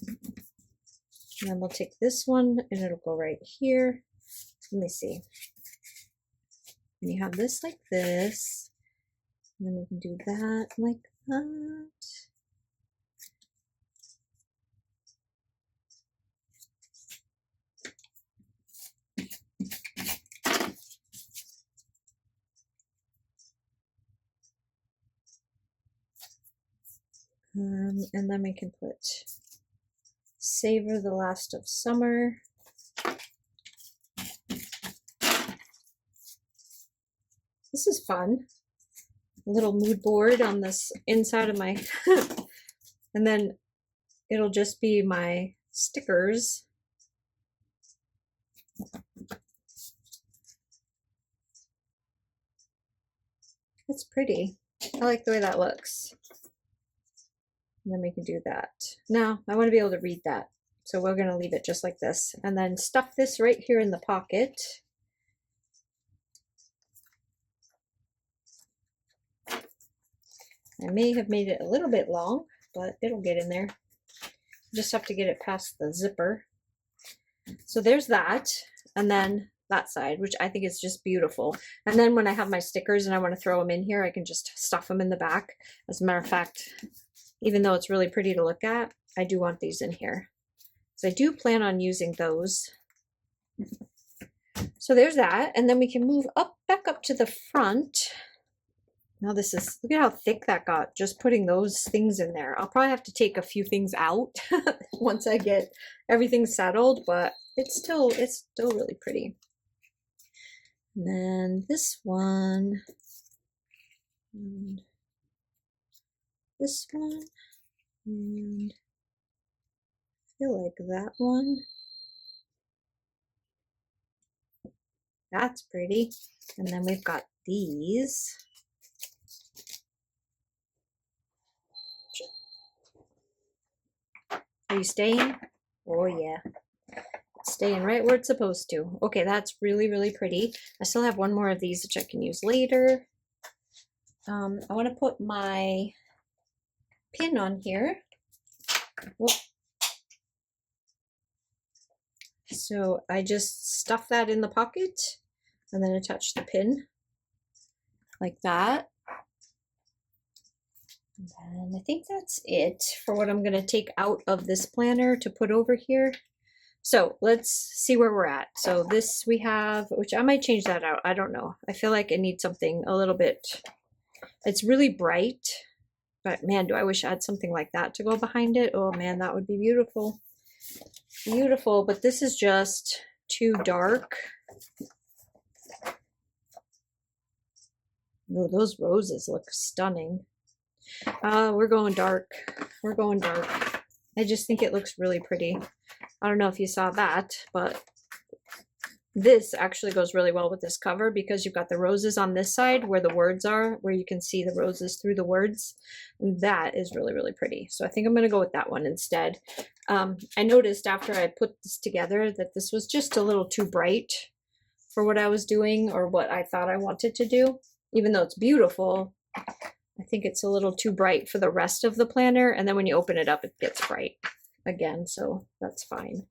And then we'll take this one and it'll go right here. Let me see. And you have this like this. And then we can do that like that. And then we can put savor the last of summer. This is fun. A little mood board on this inside of my, and then it'll just be my stickers. That's pretty. I like the way that looks. And then we can do that. Now, I want to be able to read that. So we're going to leave it just like this. And then stuff this right here in the pocket. I may have made it a little bit long, but it'll get in there. Just have to get it past the zipper. So there's that, and then that side, which I think is just beautiful. And then when I have my stickers and I want to throw them in here, I can just stuff them in the back. As a matter of fact, even though it's really pretty to look at, I do want these in here. So I do plan on using those. So there's that, and then we can move up, back up to the front. Now this is, look at how thick that got, just putting those things in there. I'll probably have to take a few things out once I get everything settled, but it's still really pretty. And then this one, and this one, and I feel like that one. That's pretty. And then we've got these. Are you staying? Oh yeah. It's staying right where it's supposed to. Okay, that's really, really pretty. I still have one more of these which I can use later. I want to put my pin on here. Whoop. So I just stuff that in the pocket and then attach the pin like that. And I think that's it for what I'm going to take out of this planner to put over here. So let's see where we're at. So this we have, which I might change that out. I don't know. I feel like it needs something a little bit, it's really bright, but man, do I wish I had something like that to go behind it. Oh man, that would be beautiful. Beautiful, but this is just too dark. Oh, those roses look stunning. We're going dark. We're going dark. I just think it looks really pretty. I don't know if you saw that, but this actually goes really well with this cover because you've got the roses on this side where the words are, where you can see the roses through the words. And that is really, really pretty. So I think I'm going to go with that one instead. I noticed after I put this together that this was just a little too bright for what I was doing or what I thought I wanted to do. Even though it's beautiful, I think it's a little too bright for the rest of the planner. And then when you open it up, it gets bright again. So that's fine.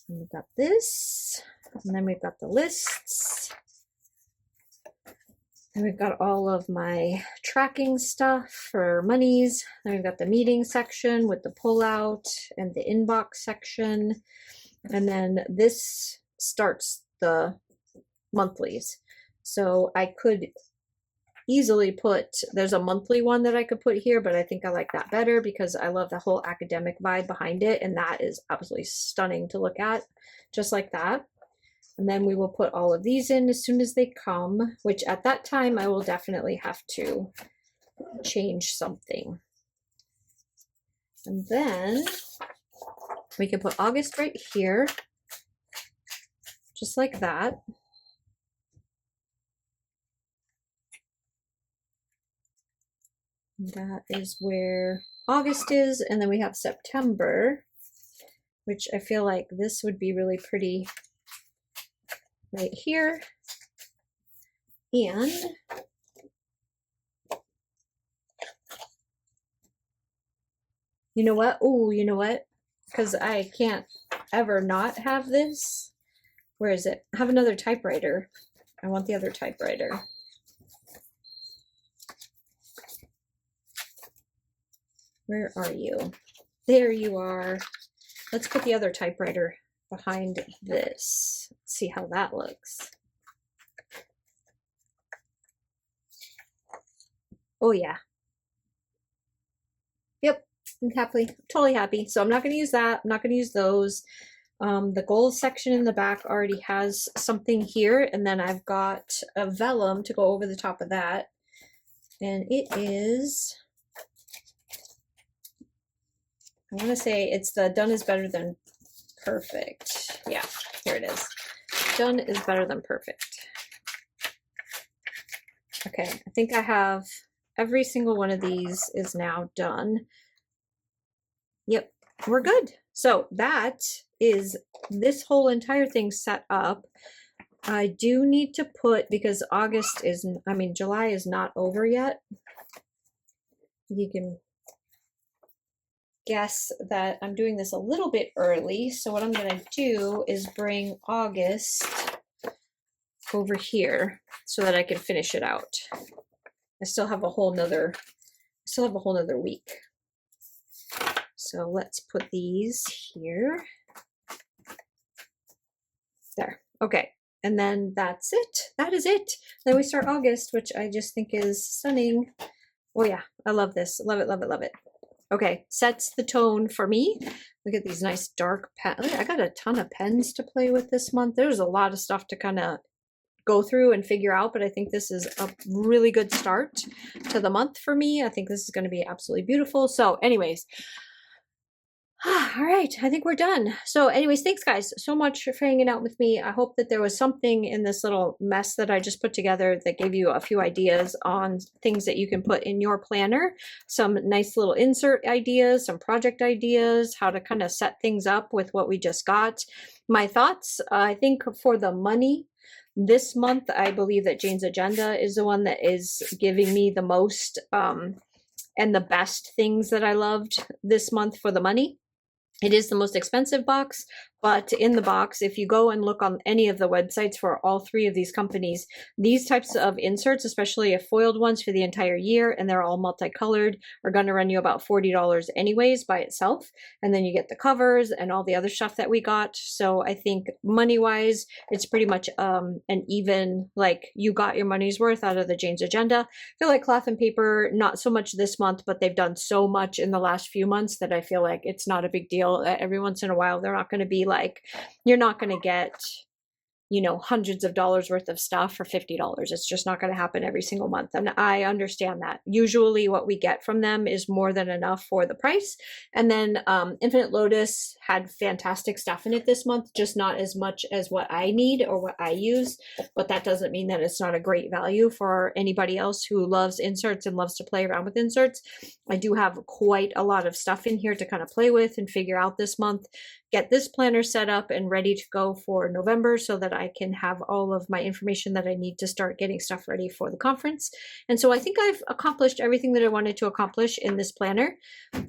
And we've got this, and then we've got the lists. And we've got all of my tracking stuff for monies. Then we've got the meeting section with the pullout and the inbox section. And then this starts the monthlies. So I could easily put, there's a monthly one that I could put here, but I think I like that better because I love the whole academic vibe behind it. And that is absolutely stunning to look at, just like that. And then we will put all of these in as soon as they come, which at that time I will definitely have to change something. And then we can put August right here, just like that. And that is where August is. And then we have September, which I feel like this would be really pretty right here. And you know what? Oh, you know what? Because I can't ever not have this. Where is it? I have another typewriter. I want the other typewriter. Where are you? There you are. Let's put the other typewriter behind this. Let's see how that looks. Oh yeah. Yep, I'm happy, totally happy. So I'm not going to use that. I'm not going to use those. The goals section in the back already has something here, and then I've got a vellum to go over the top of that. And it is, I want to say it's the done is better than perfect. Yeah, here it is. Done is better than perfect. Okay, I think I have every single one of these is now done. Yep, we're good. So that is this whole entire thing set up. I do need to put, because July is not over yet. you can guess that I'm doing this a little bit early. So what I'm going to do is bring August over here so that I can finish it out. I still have a whole nother week. So let's put these here. There. Okay. And then that's it. That is it. Then we start August, which I just think is stunning. Oh yeah, I love this. Love it, love it, love it. Okay, sets the tone for me. Look at these nice dark pens. I got a ton of pens to play with this month. There's a lot of stuff to kind of go through and figure out, but I think this is a really good start to the month for me. I think this is going to be absolutely beautiful. So anyways, all right, I think we're done. So anyways, thanks guys so much for hanging out with me. I hope that there was something in this little mess that I just put together that gave you a few ideas on things that you can put in your planner, some nice little insert ideas, some project ideas, how to kind of set things up with what we just got. My thoughts, I think for the money, this month, I believe that Jane's Agenda is the one that is giving me the most and the best things that I loved this month for the money. It is the most expensive box, but in the box, if you go and look on any of the websites for all three of these companies, these types of inserts, especially if foiled ones for the entire year, and they're all multicolored, are going to run you about $40 anyways by itself. And then you get the covers and all the other stuff that we got. So I think money-wise, it's pretty much an even, like, you got your money's worth out of the Jane's Agenda. I feel like Cloth and Paper, not so much this month, but they've done so much in the last few months that I feel like it's not a big deal. Every once in a while, they're not going to be like, you're not going to get, you know, hundreds of dollars worth of stuff for $50. It's just not going to happen every single month. And I understand that. Usually what we get from them is more than enough for the price. And then Infinite Lotus had fantastic stuff in it this month, just not as much as what I need or what I use. But that doesn't mean that it's not a great value for anybody else who loves inserts and loves to play around with inserts. I do have quite a lot of stuff in here to kind of play with and figure out this month. Get this planner set up and ready to go for November so that I can have all of my information that I need to start getting stuff ready for the conference. And so I think I've accomplished everything that I wanted to accomplish in this planner.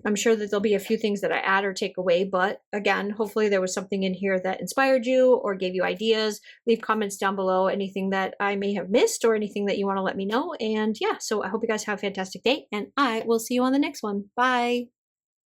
I'm sure that there'll be a few things that I add or take away, but again, hopefully there was something in here that inspired you or gave you ideas. Leave comments down below, anything that I may have missed or anything that you want to let me know. And yeah, so I hope you guys have a fantastic day and I will see you on the next one. Bye.